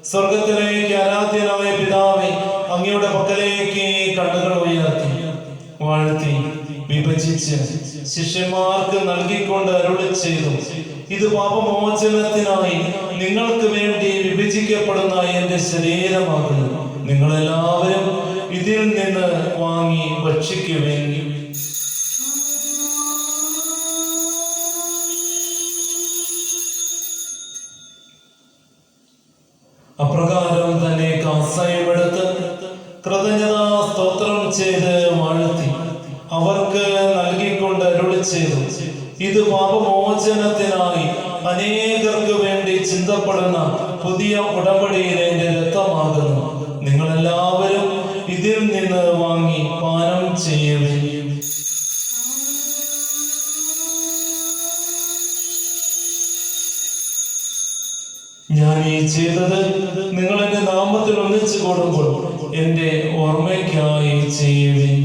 സ്വർഗത്തിലേക്ക് ആരാധ്യനായ പിതാവേ, അങ്ങയുടെ പക്കലേക്ക് കണ്ണുകൾ ഉയർത്തി വാഴ്ത്തി വിഭജിച്ച് ശിഷ്യന്മാർക്ക് നൽകിക്കൊണ്ട് അരുളി ചെയ്തു, ഇത് പാപമോചനത്തിനായി നിങ്ങൾക്ക് വേണ്ടി വിഭജിക്കപ്പെടുന്ന എന്റെ ശരീരമാകുന്നു. നിങ്ങളെല്ലാവരും ഇതിൽ നിന്ന് വാങ്ങി ഭക്ഷിക്കുവേൻ. അപ്രകാരം തന്നെ കാസയുമെടുത്ത് കൃതജ്ഞതാ സ്തോത്രം ചെയ്ത് വാഴ്ത്തി അവർക്ക് നൽകിക്കൊണ്ട് അരുളി ചെയ്തു, ഇത് പാപമോചനത്തിനായി അനേകർക്ക് വേണ്ടി ചിന്തപ്പെടുന്ന പുതിയ ഉടമ്പടിയിലെ എന്റെ രക്തമാകുന്നു. നിങ്ങളെല്ലാവരും ഇതിൽ നിന്ന് വാങ്ങി പാനം ചെയ്യുകയും. ഞാൻ ഈ ചെയ്തത് നിങ്ങൾ എന്റെ നാമത്തിൽ ഒന്നിച്ചു കൂടുമ്പോൾ എന്റെ ഓർമ്മയ്ക്കായി ചെയ്യുവിൻ.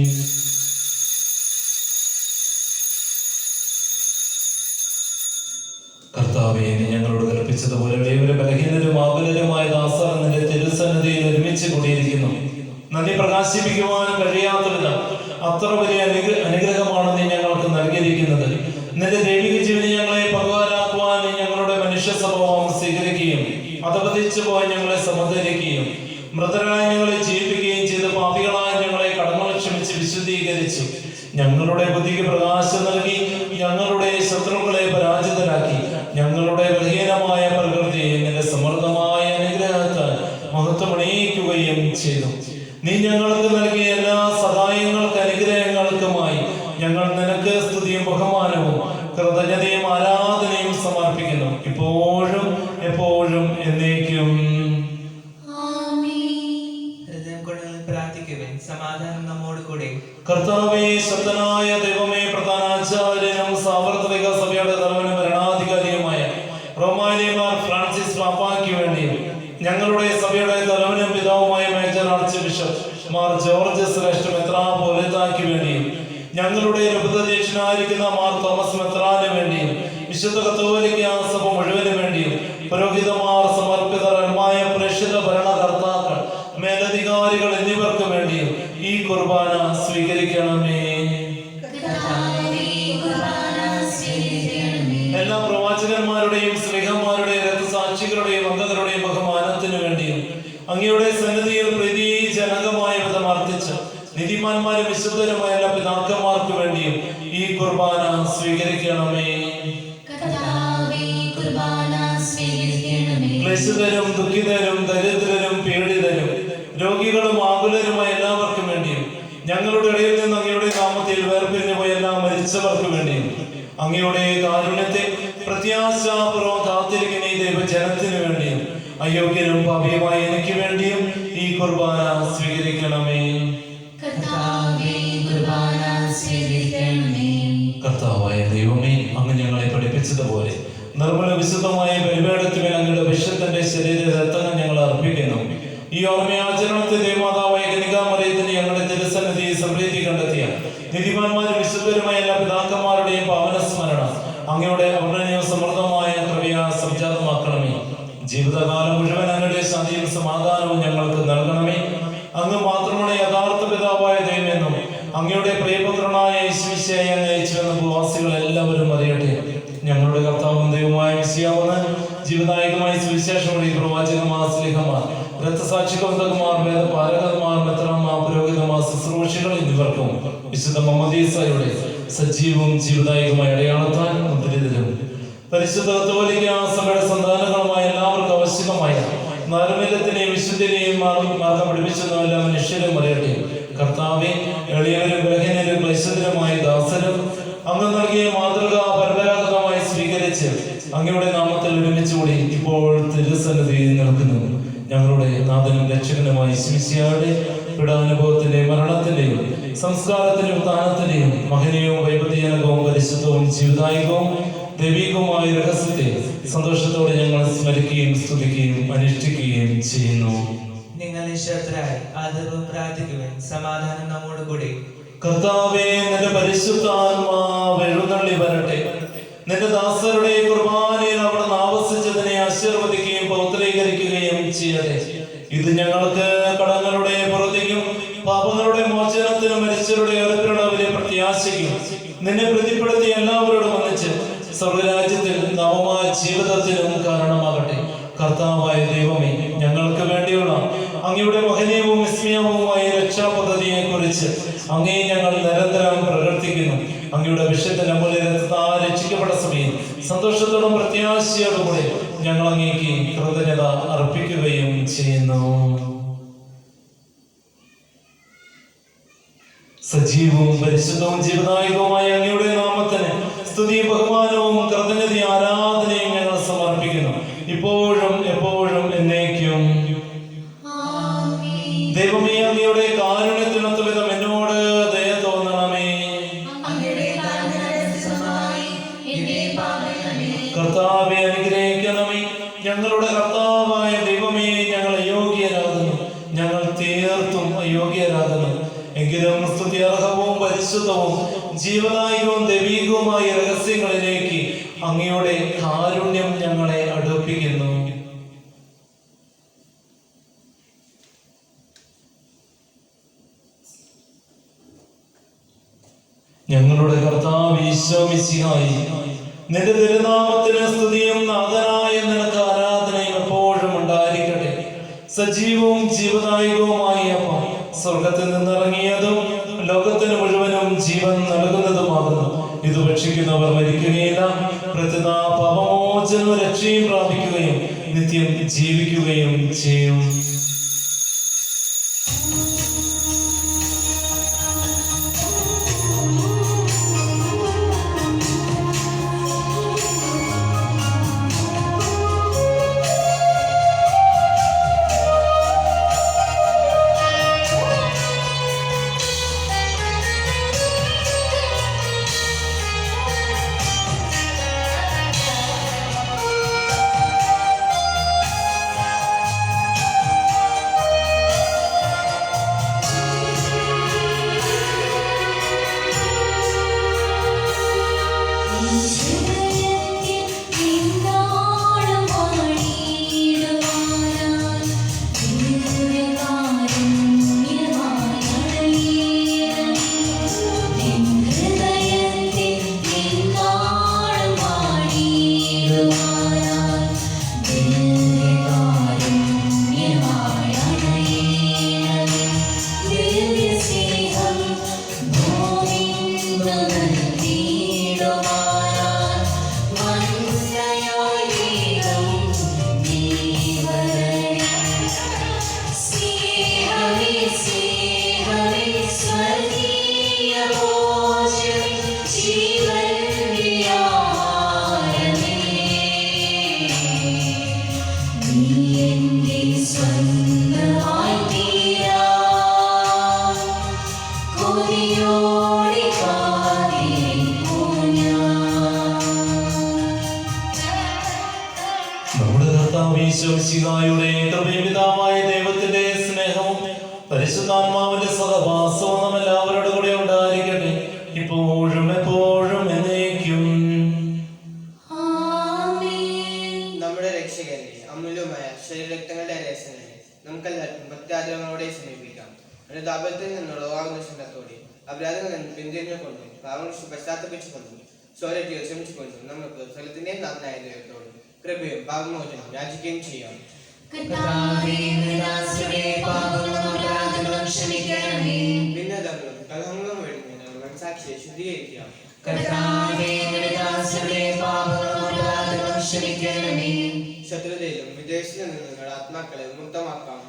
കർത്താവേ, നീ ഞങ്ങളോട് കൽപ്പിച്ചതുപോലെ വലിയവരും ബലഹീനരും ആകുലരുമായ ദാസർ നിന്റെ തിരുസന്നിധിയിൽ ഒരുമിച്ച് കൂടിയിരിക്കുന്നു. നന്ദി പ്രകാശിപ്പിക്കുവാൻ കഴിയാത്ത വിധം അത്ര വലിയ അനുഗ്രഹമാണ് നീ ഞങ്ങൾക്ക് നൽകിയിരിക്കുന്നത്. നിന്റെ ദൈവിക ജീവനെ ഞങ്ങളെ പങ്കുകാരാക്കുവാൻ നീ ഞങ്ങളുടെ മനുഷ്യ സ്വഭാവം സ്വീകരിക്കുകയും അധപതിച്ചു പോയി ഞങ്ങളെ സമുദ്ധരിക്കുകയും മൃതരായ ഞങ്ങളെ ജീവിപ്പിക്കുകയും ചെയ്ത് പാപികളായ ഞങ്ങളെ കടങ്ങൾ ക്ഷമിച്ച് വിശുദ്ധീകരിച്ചു. ഞങ്ങളുടെ ബുദ്ധിക്ക് പ്രകാശം നൽകി ഞങ്ങളുടെ ശത്രുക്കളെ പരാജിതരാക്കി ഞങ്ങളുടെ ബലഹീനമായ പ്രകൃതിയെ നിന്റെ സമൃദ്ധമായ അനുഗ്രഹത്താൽ മഹത്വമണിയിക്കുകയും ചെയ്തു. നീ ഞങ്ങൾക്ക് നൽകിയ എല്ലാ സഹായങ്ങൾക്ക് അനുഗ്രഹങ്ങൾക്കുമായി ഞങ്ങൾ നിനക്ക് സ്തുതിയും ബഹുമാനവും കൃതജ്ഞതയും ആരാധനയും സമർപ്പിക്കുന്നു, ഇപ്പോഴും എപ്പോഴും എന്നേക്കും. ഹൃദയം കൊണ്ട് പ്രാർത്ഥിക്കുവിൻ. സമാധാനം നമ്മോട് കൂടെ. കർത്താവേ, ശക്തനായ ദൈവമേ, പ്രധാനാചാര്യനും സാർവത്രിക സഭയുടെ തലവനും ഭരണാധികാരിയുമായ റോമായിലെ മാർ ഫ്രാൻസിസ് പാപ്പായ്ക്ക് വേണ്ടിയും ഞങ്ങളുടെ സഭയുടെ തലവനും പിതാവുമായ major arch bishop Mar George ശ്രേഷ്ഠ മെത്രാപ്പോലീത്തായ്ക്ക് വേണ്ടിയും ഞങ്ങളുടെ രൂപതാധ്യക്ഷനായിരിക്കുന്ന മാർ തോമസ് മെത്രാന് വേണ്ടിയും വിശുദ്ധ കത്തോലിക്ക സഭ മുഴുവന് വേണ്ടിയും പുരോഹിതമാർ, സമർപ്പിതരമായ പ്രേക്ഷിത ഭരണകർത്താക്കൾ, മേലധികാരികൾ എന്നിവർക്ക് വേണ്ടിയും ഈ കുർബാന സ്വീകരിക്കണമേ. എല്ലാ പ്രവാചകന്മാരുടെയും സ്നേഹന്മാരുടെയും രക്തസാക്ഷികളുടെയും അംഗങ്ങളുടെയും ബഹുമാനത്തിനു വേണ്ടിയും അങ്ങയുടെ സന്നിധിയിൽ പ്രീതിജനകമായ വിധം അർത്ഥിച്ച് നീതിമാന്മാരും വിശുദ്ധരുമായ എല്ലാ പിതാക്കന്മാർക്ക് വേണ്ടിയും ഈ കുർബാന സ്വീകരിക്കണമേ. ക്ലേശിതരും ദുഃഖിതരും ദരിദ്രരും പീഡിതരും രോഗികളും ആകുലരുമായ എല്ലാവർക്കും വേണ്ടിയും ഞങ്ങളുടെ ഇടയിൽ നിന്ന് അങ്ങയുടെ നാമത്തിൽ വേർപിരിഞ്ഞു പോയ എല്ലാ മരിച്ചവർക്ക് വേണ്ടിയും അങ്ങയുടെ കാരുണ്യത്തെ പ്രത്യാശാപൂർവ്വം കാത്തിരിക്കുന്ന ഈ ദൈവജനത്തിനു വേണ്ടിയും അയോഗ്യനും പാപിയുമായ എനിക്ക് വേണ്ടിയും ഈ കുർബാന സ്വീകരിക്കണമേ. കർത്താവായ ദൈവമേ, അങ്ങ് ഞങ്ങളെ പഠിപ്പിച്ചതുപോലെ നിർമ്മല വിശുദ്ധമായ ബലിപീഠത്തിന്മേൽ അങ്ങയുടെ വിശുദ്ധന്റെ ശരീര രക്തങ്ങൾ ഞങ്ങൾ അർപ്പിക്കുന്നു. ഈ ഓർമ്മയാചരണത്തെ ദേവമാതാവായ കന്യകാമറിയത്തിന്റെ ഞങ്ങളുടെ തിരുസന്നിധി സമൃദ്ധി കണ്ടെത്തിയ നീതിമാന്മാരും വിശുദ്ധരുമായ എല്ലാ പിതാക്കന്മാരുടെയും പാവനസ്മരണ അങ്ങയുടെ അവർണ്ണനീയ സമൃദ്ധമായ കൃപയാ സംജാതമാക്കണമേ. ജീവിതകാലം മുഴുവൻ അങ്ങയുടെ ശാന്തിയും സമാധാനവും ഞങ്ങൾക്ക് നൽകണമേ. അങ്ങ് മാത്രമാണ് യഥാർത്ഥ പിതാവായ ദൈവമെന്നും അങ്ങയുടെ പ്രിയപുത്രനായ യേശുമിശിഹായെ അങ്ങ് അയച്ചുവെന്ന് ഭൂവാസികൾ എല്ലാവരും അറിയട്ടെ. ഞങ്ങളുടെ കർത്താവും ദൈവമായ മിശിഹാവെന്ന് ജീവദായകമായ സുവിശേഷം വഴി പ്രവാചകന്മാർ, സ്ലീഹന്മാർ, രക്തസാക്ഷികന്മാർ, വേദപാരകന്മാർ, മെത്രാന്മാർ, പുരോഹിതന്മാർ, ശുശ്രൂഷികൾ എന്നിവർക്കും വിശുദ്ധ മമ്മദീസയുടെ സജീവവും ജീവദായകമായ അടയാളത്താൽ മുദ്രിതരും പരിശുദ്ധ കത്തോലിക്ക സഭയുടെ സന്താനങ്ങളുമായ എല്ലാവർക്കും ആവശ്യകമായ നൈർമല്യത്തിനെയും വിശുദ്ധിനെയും മാർഗം പഠിപ്പിച്ചെന്ന എല്ലാ മനുഷ്യരും അറിയട്ടെ. കർത്താവെ, എളിയവരും ബലഹീനരും ക്ലേശിതരുമായ ദാസരും അങ്ങ് നൽകിയ മാതൃക പരമ്പരാഗതമായി സ്വീകരിച്ച് അങ്ങയുടെ നാമത്തിൽ ഒരുമിച്ചുകൂടി ഇപ്പോൾ തിരുസന്നിധിയിൽ നിൽക്കുന്നു. ഞങ്ങളുടെ നാഥനും രക്ഷകനുമായ യേശുമിശിഹായുടെ പീഡാനുഭവത്തിന്റെയും മരണത്തിന്റെയും സംസ്കാരത്തിന്റെയും ഉത്ഥാനത്തിന്റെയും മഹനീയവും വൈപദീയനകവും പരിശുദ്ധവും ജീവദായകവും ദൈവികവുമായ രഹസ്യത്തെ സന്തോഷത്തോടെ ഞങ്ങൾ സ്മരിക്കുകയും സ്തുതിക്കുകയും അനുഷ്ഠിക്കുകയും ചെയ്യുന്നു. നിങ്ങൾ നിശബ്ദരായി ആദരവും പ്രാർത്ഥിക്കുവിൻ. സമാധാനം നമ്മോട് കൂടെ. കർത്താവേ, നിന്റെ പരിശുദ്ധാത്മാവ് എഴുന്നള്ളി വരട്ടെ. നിന്റെ ദാസരുടെ കുർബാനയിൽ അവിടുന്ന് ആവസിച്ചതിനെ ആശീർവദിക്കുകയും പൗത്രീകരിക്കുകയും ചെയ്യട്ടെ. ഇത് ഞങ്ങൾക്ക് കടങ്ങളുടെ പുറത്തേക്കും പാപങ്ങളുടെ മോചനത്തിനും മരിച്ചവരുടെ ഉയർപ്പിനുള്ള വലിയ പ്രത്യാശയ്ക്കും നിന്നെ പ്രതിപ്പെടുത്തി എല്ലാവരോടും ഒന്നിച്ച് സ്വർഗരാജ്യത്തിൽ നവമായ ജീവിതത്തിനും കാരണമാകട്ടെ. കർത്താവായ ദൈവമേ, ഞങ്ങൾക്ക് വേണ്ടിയുള്ള അങ്ങയുടെ മഹനീയവും വിസ്മയവുമായ രക്ഷാപദ്ധതിയെ കുറിച്ച് അങ്ങേ ഞങ്ങൾ നിരന്തരം പ്രവർത്തിക്കുന്നു. അങ്ങയുടെ വിശുദ്ധ അമൂല്യ രക്തത്താൽ രക്ഷിക്കപ്പെട്ട സമയം സന്തോഷത്തോടും പ്രത്യാശയോടും കൂടെ ഞങ്ങൾ അങ്ങേക്ക് കൃതജ്ഞത അർപ്പിക്കുകയും ചെയ്യുന്നു. സജീവവും പരിശുദ്ധവും ജീവദായകവുമായ അങ്ങയുടെ നാമത്തിന് സ്തുതിയും ബഹുമാനവും കൃതജ്ഞതയും ആരാധനയും ഞങ്ങൾ സമർപ്പിക്കുന്നു, ഇപ്പോഴും എപ്പോഴും എന്നേക്കും. ദൈവമേ, അങ്ങയുടെ കാരുണ്യത്തിനൊത്ത വിധം എന്നോട് ദയ തോന്നണമേ. കർത്താവെ, അനുഗ്രഹിക്കണമേ. ഞങ്ങളുടെ കർത്താവായ ദൈവമേ, ഞങ്ങൾ അയോഗ്യരാകുന്നു, ഞങ്ങൾ തീർത്തും അയോഗ്യരാകുന്നു. എങ്കിലും സ്തുത്യർഹവും പരിശുദ്ധവും ജീവദായകവും ദൈവികവുമായ രഹസ്യങ്ങളിലേക്ക് അങ്ങയുടെ കാരുണ്യം ഞങ്ങളെ അടുപ്പിക്കുന്നു. ഞങ്ങളുടെ കർത്താവ് ഈശോ മിശിഹായി, നിന്റെ തിരുനാമത്തിന് സ്തുതിയും നാഥനായ നിനക്ക് ആരാധനയും എപ്പോഴും ഉണ്ടായിരിക്കട്ടെ. സജീവവും ജീവദായകവുമായ അപ്പം സ്വർഗത്തിൽ നിന്നിറങ്ങിയതും ലോകത്തിന് മുഴുവനും ജീവൻ ജീവൻ നൽകുന്നതുമാകുന്നു. ഇത് ഭക്ഷിക്കുന്നവർ മരിക്കുകയില്ല, പ്രത്യുത പാപമോചനവും രക്ഷയും പ്രാപിക്കുകയും നിത്യം ജീവിക്കുകയും ചെയ്യും. ഈശോമിശിഹായുടെ കൃപയും പിതാവായ ദൈവത്തിന്റെ സ്നേഹവും പരിശുദ്ധാത്മാവിന്റെ സഹവാസവും നാം എല്ലാവരോടും കൂടെ ഉണ്ടായിരിക്കട്ടെ, ഇപ്പോഴും എപ്പോഴും എന്നേക്കും. നമ്മുടെ രക്ഷകന്റെ അമൂല്യമായ ശരീരരക്തങ്ങളുടെ രഹസ്യങ്ങളെ നമുക്കെല്ലാവർക്കും ഭക്തിയാദരങ്ങളോടെ സമീപിക്കാം. അനുതാപത്തിൽ നിന്നുള്ള വാഗ്ദാനത്തോടെ അപരാധങ്ങളിൽ നിന്ന് പിന്തിരിഞ്ഞുകൊണ്ടും പാവങ്ങൾ പശ്ചാത്തപിച്ചുകൊണ്ടും സ്വരത്തിൽ ശ്രമിച്ചുകൊണ്ടും നമുക്ക് സ്ഥലത്തിന്റെ നാഥനായ ദൈവത്തോടും കൃപയും പാപമോചനം യാചിക്കുകയും ചെയ്യാം. ഭിന്നതകളും കലഹങ്ങളും വെടിഞ്ഞ് ഞങ്ങൾ മനസാക്ഷിയെ ശുദ്ധീകരിക്കാം. ശത്രുതയിലും വിദേശത്തിൽ നിന്ന് നിങ്ങളുടെ ആത്മാക്കളെ മുക്തമാക്കാം.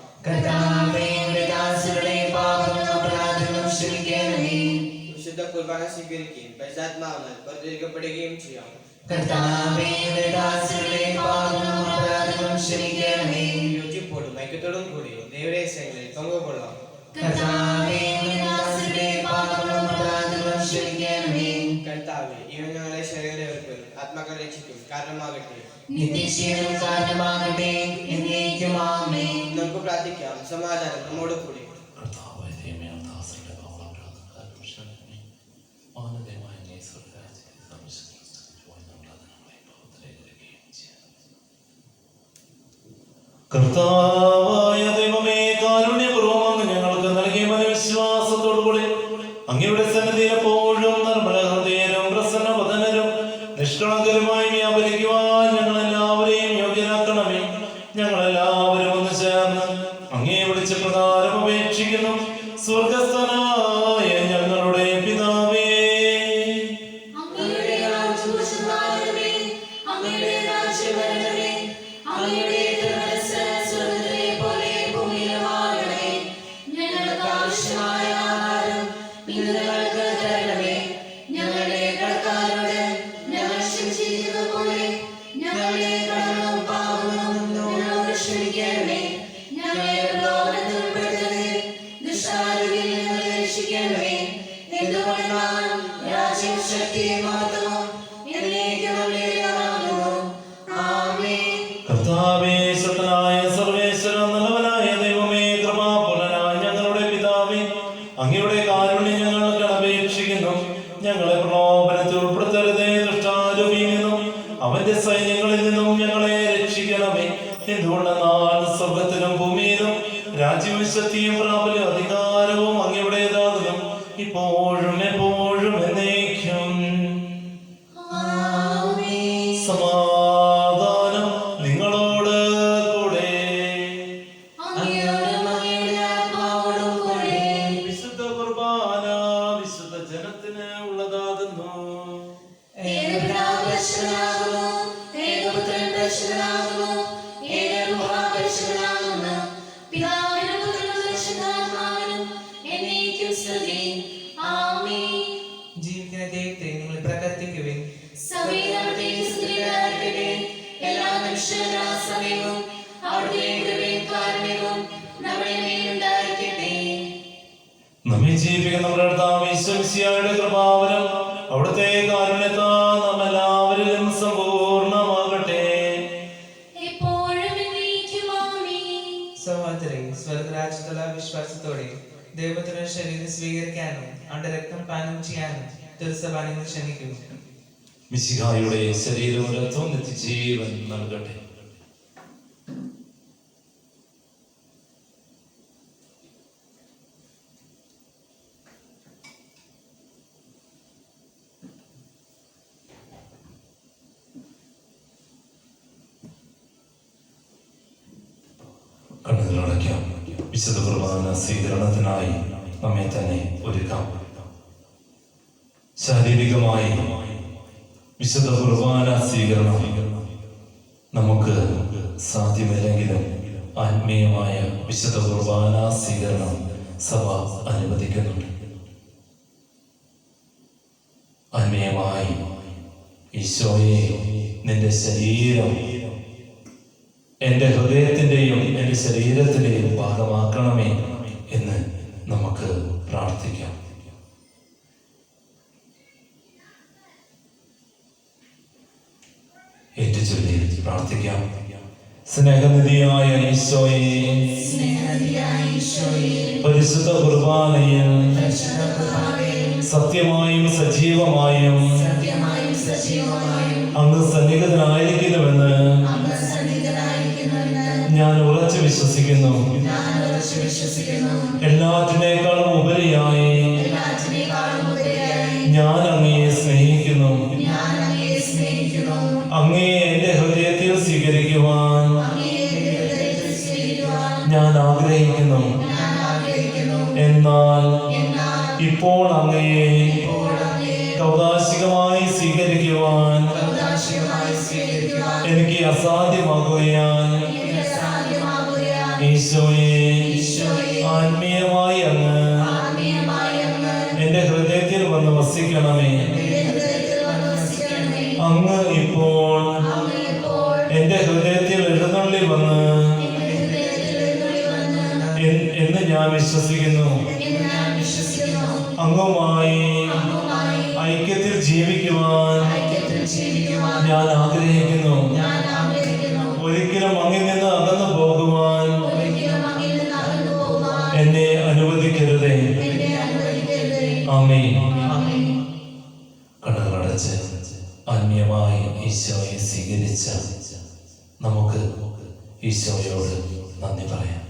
വിശുദ്ധ കുർബാന സ്വീകരിക്കുകയും പരിശുദ്ധാത്മാവിനാൽ പരിചരിക്കപ്പെടുകയും ചെയ്യാം. യോജിപ്പോടും ഐക്യത്തോടും കൂടി ദൈവരഹസ്യങ്ങളിൽ പങ്കുകൊള്ളാം. കർത്താവേ, ഇവ ഞങ്ങളെ ശരീരവർക്കും ആത്മാക്കളെ രക്ഷിക്കും കാരണമാകട്ടെ. നമുക്ക് പ്രാർത്ഥിക്കാം. സമാധാനം നമ്മോട് കൂടി. കർത്താവായ ദൈവമേ, കാരുണ്യപൂർവ്വം അങ്ങ് ഞങ്ങൾക്ക് നൽകിയ മനോവിശ്വാസത്തോടുകൂടി അങ്ങയുടെ സന്നിധിയിൽ എപ്പോഴും നിർമ്മല ഹൃദയരും പ്രസന്നവദനരും നിഷ്കളങ്കരുമായി വ്യാപരിക്കുവാൻ ഞങ്ങളെല്ലാവരെയും യോഗ്യരാക്കണമേ. ഞങ്ങളെല്ലാവരും ഒന്ന് ചേർന്ന് അങ്ങയെ വിളിച്ച പ്രകാരം അപേക്ഷിക്കുന്നു. സ്വർഗസ്ഥനായ ഞങ്ങളുടെ പിതാവേ, കർത്താവേ, സത്യനായ സർവേശ്വരൻ, നല്ലവനായ ദൈവമേ, കൃപാപൂർണ്ണനായ ഞങ്ങളുടെ പിതാവേ, അങ്ങയുടെ കാരുണ്യം ഞങ്ങൾക്ക് അപേക്ഷിക്കുന്നു. ഞങ്ങളെ പ്രലോഭനത്തിൽ ഉൾപ്പെടുത്തരുതേ, ദുഷ്ടാരൂപിയിൽ നിന്നും അവന്റെ സൈന്യങ്ങളിൽ നിന്നും ഞങ്ങളെ രക്ഷിക്കണമേ. എന്തുകൊണ്ടെന്നാൽ സ്വർഗത്തിലും ഭൂമിയിലും രാജ്യവും ശക്തിയും പ്രാബല്യം അധികാരവും അങ്ങയുടേതാകുന്നു, ഇപ്പോഴും എപ്പോഴും എന്നേക്കും. സമാധാനം നിങ്ങളോട് കൂടെ. വിശുദ്ധ കുർബാന വിശുദ്ധ ജനത്തിന് സർവശരാസമയവും അവിടുത്തെ കൃപയും കാരുണ്യവും നമ്മുടെ മേലുണ്ടായിരിക്കട്ടെ. നമ്മെ ജീവിക്കുന്ന നമ്മുടെ കർത്താവ് യേശു മിശിഹായുടെ കൃപാവരം അവിടുത്തെ കാരുണ്യത്താൽ നാം എല്ലാവരിലും സമ്പൂർണ്ണമാകട്ടെ. എപ്പോഴും എന്നേക്കും ആമേൻ. സഹോദരി, സ്വർഗരാജ്യത്തുള്ള വിശ്വാസത്തോടെ ദൈവത്തിന്റെ ശരീരം സ്വീകരിക്കാനും അവന്റെ രക്തം പാനം ചെയ്യാനും തിരുസഭ നിങ്ങൾ ക്ഷണിക്കുന്നു. മിശിഹായുടെ ശരീരവും രക്തവും നിത്യജീവൻ നൽകട്ടെ. കണ്ണുകളടയ്ക്കാം. വിശുദ്ധ കുർബാന സ്വീകരണത്തിനായി നമ്മെ തന്നെ ഒരുക്കാം. ശാരീരികമായി വിശുദ്ധ കുർബാന സ്വീകരണം നമുക്ക് സാധ്യമല്ലെങ്കിലും ആത്മീയമായ വിശുദ്ധ കുർബാന സ്വീകരണം സഭ അനുവദിക്കുന്നുണ്ട്. ആത്മീയമായി ഈശോയെ, നിന്റെ ശരീരം എൻ്റെ ഹൃദയത്തിൻ്റെയും എൻ്റെ ശരീരത്തിൻ്റെയും ഭാഗമാക്കണമേ എന്ന് നമുക്ക് പ്രാർത്ഥിക്കാം. ഏറ്റുചൊല്ലി പ്രാർത്ഥിക്കാം. സ്നേഹനിധിയായ ഈശോയെ, പരിശുദ്ധ കുർബാനയിൽ സത്യമായും സജീവമായും അങ്ങ് സന്നിഹിതനായിരിക്കുന്നുവെന്ന് ഞാൻ ഉറച്ചു വിശ്വസിക്കുന്നു. എല്ലാറ്റിനേക്കാളും ഉപരിയായി ഞാൻ അങ്ങയെ സ്നേഹിക്കുന്നു. അങ്ങയെ എന്റെ ഹൃദയത്തിൽ സ്വീകരിക്കുവാൻ ഞാൻ ആഗ്രഹിക്കുന്നു. എന്നാൽ ഇപ്പോൾ അങ്ങയെ കൗതാശികമായി സ്വീകരിക്കുവാൻ എനിക്ക് അസാധ്യമാകുകയാൽ ഈശോയെ, ആത്മീയമായി അങ്ങ് എന്റെ ഹൃദയത്തിൽ വന്ന് വസിക്കണമേ. അങ്ങ് ഇപ്പോൾ എന്റെ ഹൃദയത്തിൽ എഴുന്നള്ളി വന്ന് എന്ന് ഞാൻ വിശ്വസിക്കുന്നു. അങ്ങുമായി ഐക്യത്തിൽ ജീവിക്കുവാൻ ഞാൻ ആഗ്രഹിക്കുന്നു. ഒരിക്കലും അങ്ങിൽ നിന്ന് അകന്നു പോകുവാൻ എന്നെ അനുവദിക്കരുതേ. ആമേൻ. കണ്ണുകളടച്ച് ആത്മീയമായി ഈശോയെ സ്വീകരിച്ച നമുക്ക് ഈശോയോട് നന്ദി പറയാം.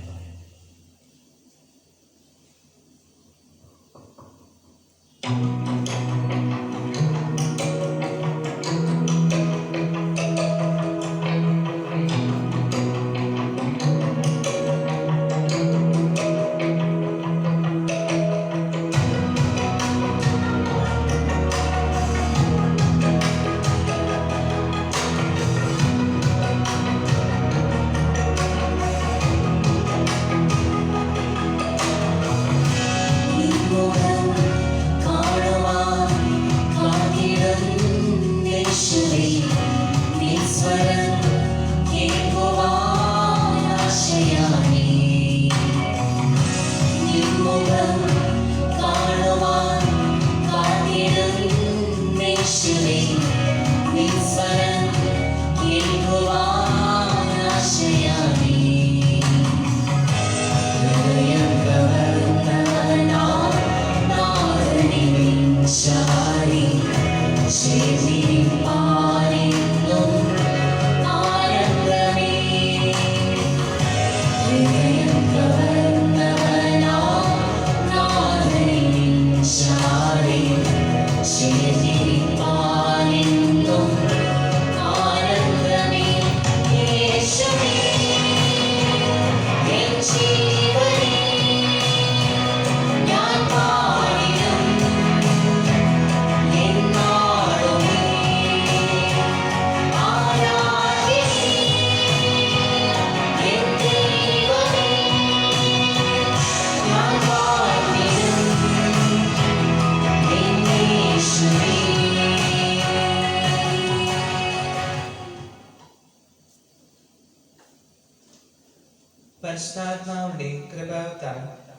പരിശുദ്ധാത്മാവിന്റെ കൃപത്താൽ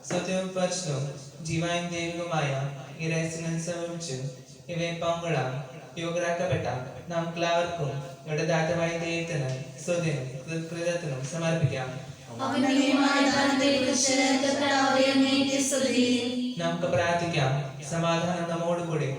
സത്യവും പരിശുദ്ധവും ജീവനും ദൈവികവുമായ ഈ രഹസ്യങ്ങൾ സമർപ്പിച്ചു ഇവയെ പങ്കിടാൻ യോഗ്യരാക്കപ്പെട്ട നാം എല്ലാവർക്കും ഇടദാത്തമായ ദൈവത്തിന് സ്തുതിയും കൃതജ്ഞതയും സമർപ്പിക്കാം. നമുക്ക് പ്രാർത്ഥിക്കാം. സമാധാനം നമ്മോടുകൂടി.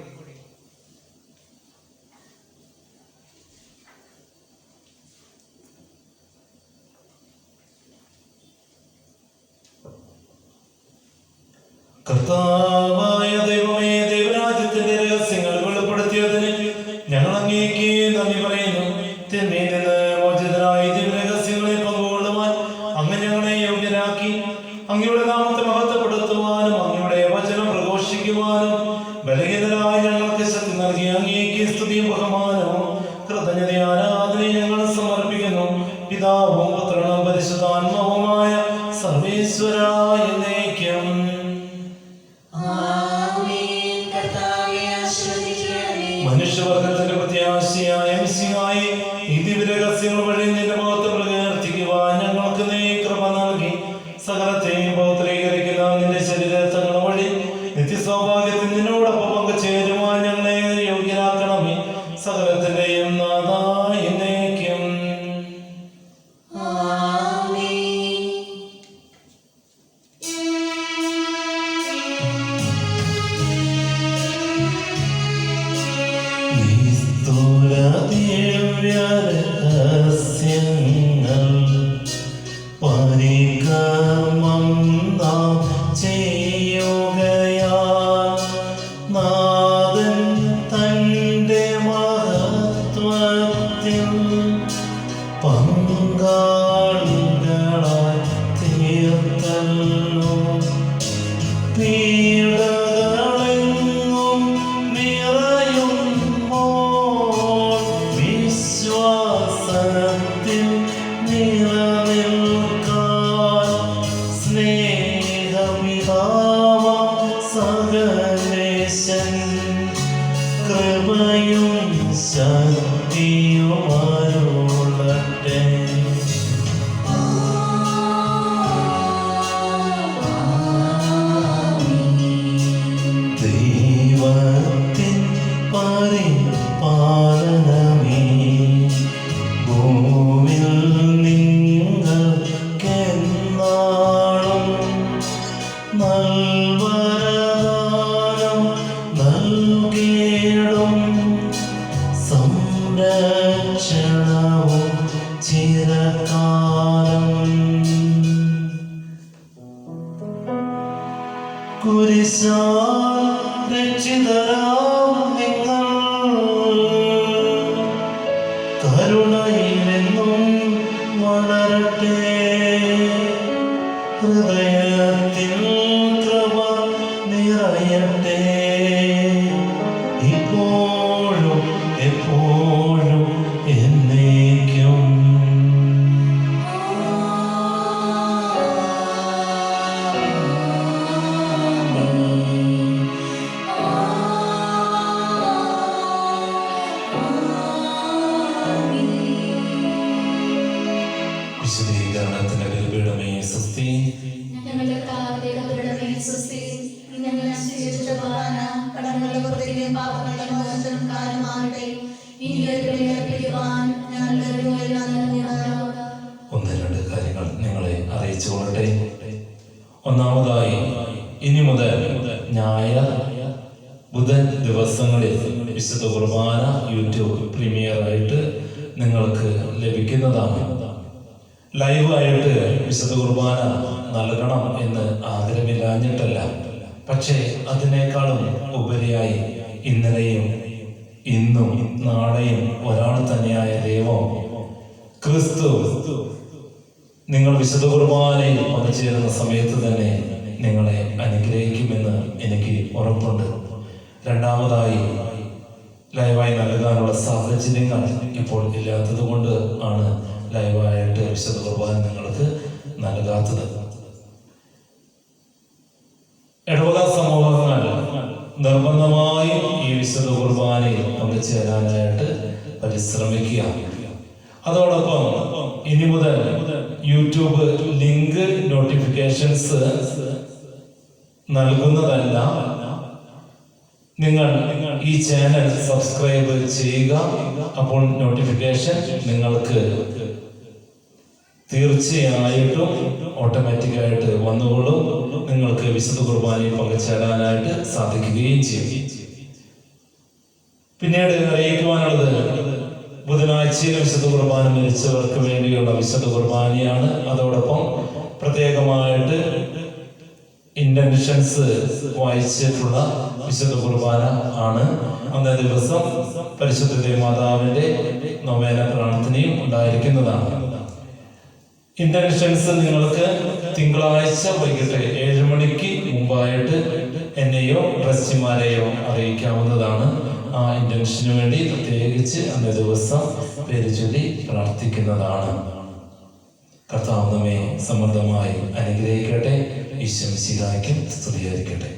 കർത്താവായ ദൈവമേ, ദൈവരാജ്യത്തിന്റെ രഹസ്യങ്ങൾ വെളിപ്പെടുത്തിയതിന് ഞങ്ങൾ അങ്ങേക്ക് നന്ദി പറയുന്നു. തിന്മയിൽ നിന്ന് മോചിതരായി ദിവ്യരഹസ്യങ്ങളെ പങ്കുകൊള്ളുവാൻ അങ്ങ് ഞങ്ങളെ യോഗ്യരാക്കി. അങ്ങയുടെ നാമത്തെ മഹത്വപ്പെടുത്തുവാനും അങ്ങയുടെ വചനം പ്രഘോഷിക്കുവാനും ബലഹീനരായ ഞങ്ങൾക്ക് ശക്തി നൽകി അങ്ങേക്ക് സ്തുതിയും ബഹുമാനവും കൃതജ്ഞതയും ആരാധനയും ഞങ്ങൾ സമർപ്പിക്കുന്നു. പിതാവും പുത്രനും പരിശുദ്ധാത്മാവുമായ സർവേശ്വരായ എന്നേക്കും. മനുഷ്യവർഗത്തിന്റെ പ്രത്യാശയായ മിശിഹായേ, ഈ ദിവ്യരഹസ്യങ്ങൾ വഴി നിന്റെ മഹത്വം പ്രകീർത്തിക്കുവാൻ ഞങ്ങൾക്ക് നീ കൃപ നൽകി. സകലത്തെയും പൗത്രീകരിക്കുന്ന നിന്റെ ശരീരത്തങ്ങൾ വഴി നിത്യസൗഭാഗ്യത്തിൽ നിന്നോടൊപ്പം പങ്കുചേരുവാൻ ഞങ്ങളെ യോഗ്യരാക്കണമേ. സകലത്തിന്റെയും നാഥായ എന്നേക്കും. ദിവ്യരഹസ്യങ്ങൾ പരികർമ്മം നാം ചെയ്യുകയാൽ നാഥൻ തന്റെ മഹത്വത്തിൽ പങ്കാളികളായി തീർത്തല്ലോ. പീഡകളെങ്ങും നിറയുമ്പോൾ വിശ്വാസത്തിൽ നിലനിൽക്കാൻ സ്നേഹപിതാവാം സകലേശൻ കൃപയും ശക്തിയും അരുളട്ടെ. ദൈവത്തിൻ പരിപാലനമേ, ഭൂമിൽ നിങ്ങൾക്കെന്നാളും നൽവരദാനം നൽകിയിടും. സംരക്ഷണവും ചിരകാലം. കുരിശാൽ രക്ഷിതരാം നിങ്ങൾ കരുണയിലെന്നും വളരട്ടെ. ഹൃദയത്തിൽ കൃപ നിറയട്ടെ. ഇപ്പോഴും എപ്പോഴും എന്നേക്കും. വിശദീകരണത്തിന്റെ ബലിപീഠമേ സ്വസ്തി. ഞങ്ങളുടെ കാവലിടപെടമേ സ്വസ്തി. ഞങ്ങളെ സ്വീകരിച്ച പാന കടങ്ങളുടെ പുറത്തേക്കും പാപങ്ങളുടെ മോചനം കാരണമാകട്ടെ. ഇനി ഒരു ബലിയർപ്പിക്കുവാൻ ഞങ്ങളുടെ ഒന്ന് രണ്ട് കാര്യങ്ങൾ നിങ്ങളെ അറിയിച്ചുകൊള്ളട്ടെ. ഒന്നാമതായി, ഇനി മുതൽ ഞായർ ബുധൻ ദിവസങ്ങളിൽ വിശുദ്ധ കുർബാന യൂട്യൂബ് പ്രീമിയർ ആയിട്ട് നിങ്ങൾക്ക് ലഭിക്കുന്നതാണ്. ലൈവായിട്ട് വിശുദ്ധ കുർബാന നൽകണം എന്ന് ആഗ്രഹമില്ലാഞ്ഞിട്ടല്ല, പക്ഷേ അതിനേക്കാളും ഉപരിയായി ഇന്നലെയും ഇന്നും നാളെയും ഒരാൾ തന്നെയായ ദൈവം ക്രിസ്തു നിങ്ങൾ വിശുദ്ധ കുർബാനയിൽ വന്നുചേരുന്ന സമയത്ത് തന്നെ നിങ്ങളെ അനുഗ്രഹിക്കുമെന്ന് എനിക്ക് ഉറപ്പുണ്ട്. രണ്ടാമതായി, ലൈവായി നൽകാനുള്ള സാഹചര്യങ്ങൾ ഇപ്പോൾ ഇല്ലാത്തത് കൊണ്ട് ആണ് ലൈവായിട്ട് വിശുദ്ധ കുർബാന നിങ്ങൾക്ക് നൽകാത്തത്. ഇടവക സമൂഹങ്ങൾ നിർബന്ധമായും ഈ വിശുദ്ധ കുർബാനയിൽ പങ്കുചേരാനായിട്ട് പരിശ്രമിക്കുക. അതോടൊപ്പം ഇനി മുതൽ യൂട്യൂബ് ലിങ്ക് നോട്ടിഫിക്കേഷൻസ് നൽകുന്നതല്ല. നിങ്ങൾ ഈ ചാനൽ സബ്സ്ക്രൈബ് ചെയ്യുക. അപ്പോൾ നോട്ടിഫിക്കേഷൻ നിങ്ങൾക്ക് തീർച്ചയായിട്ടും ഓട്ടോമാറ്റിക്കായിട്ട് വന്നുകൊള്ളും. നിങ്ങൾക്ക് വിശുദ്ധ കുർബാനയിൽ പങ്കുചേരാനായിട്ട് സാധിക്കുകയും ചെയ്യും. പിന്നീട് അറിയിക്കുവാനുള്ളത് ബുധനാഴ്ചയിൽ വിശുദ്ധ കുർബാന മരിച്ചവർക്ക് വേണ്ടിയുള്ള വിശുദ്ധ കുർബാനയാണ്. അതോടൊപ്പം പ്രത്യേകമായിട്ട് ഇന്റൻഷൻസ് വായിച്ചിട്ടുള്ള വിശുദ്ധ കുർബാന ആണ്. അന്നേ ദിവസം പരിശുദ്ധ മാതാവിന്റെ നൊവേന പ്രാർത്ഥനയും ഉണ്ടായിരിക്കുന്നതാണ്. ഇന്റൻഷൻസ് നിങ്ങൾക്ക് തിങ്കളാഴ്ച വൈകിട്ട് 7 മണിക്ക് മുമ്പായിട്ട് എന്നെയോ ട്രസ്റ്റിമാരെയോ അറിയിക്കാവുന്നതാണ്. ആ ഇന്റൻഷന് വേണ്ടി പ്രത്യേകിച്ച് അന്നേ ദിവസം പേര് ചൊല്ലി പ്രാർത്ഥിക്കുന്നതാണ്. കർത്താവ് നമ്മെ സമൃദ്ധമായി അനുഗ്രഹിക്കട്ടെ. ഈശോ മിശിഹായ്ക്കും സ്തുതിയായിരിക്കട്ടെ.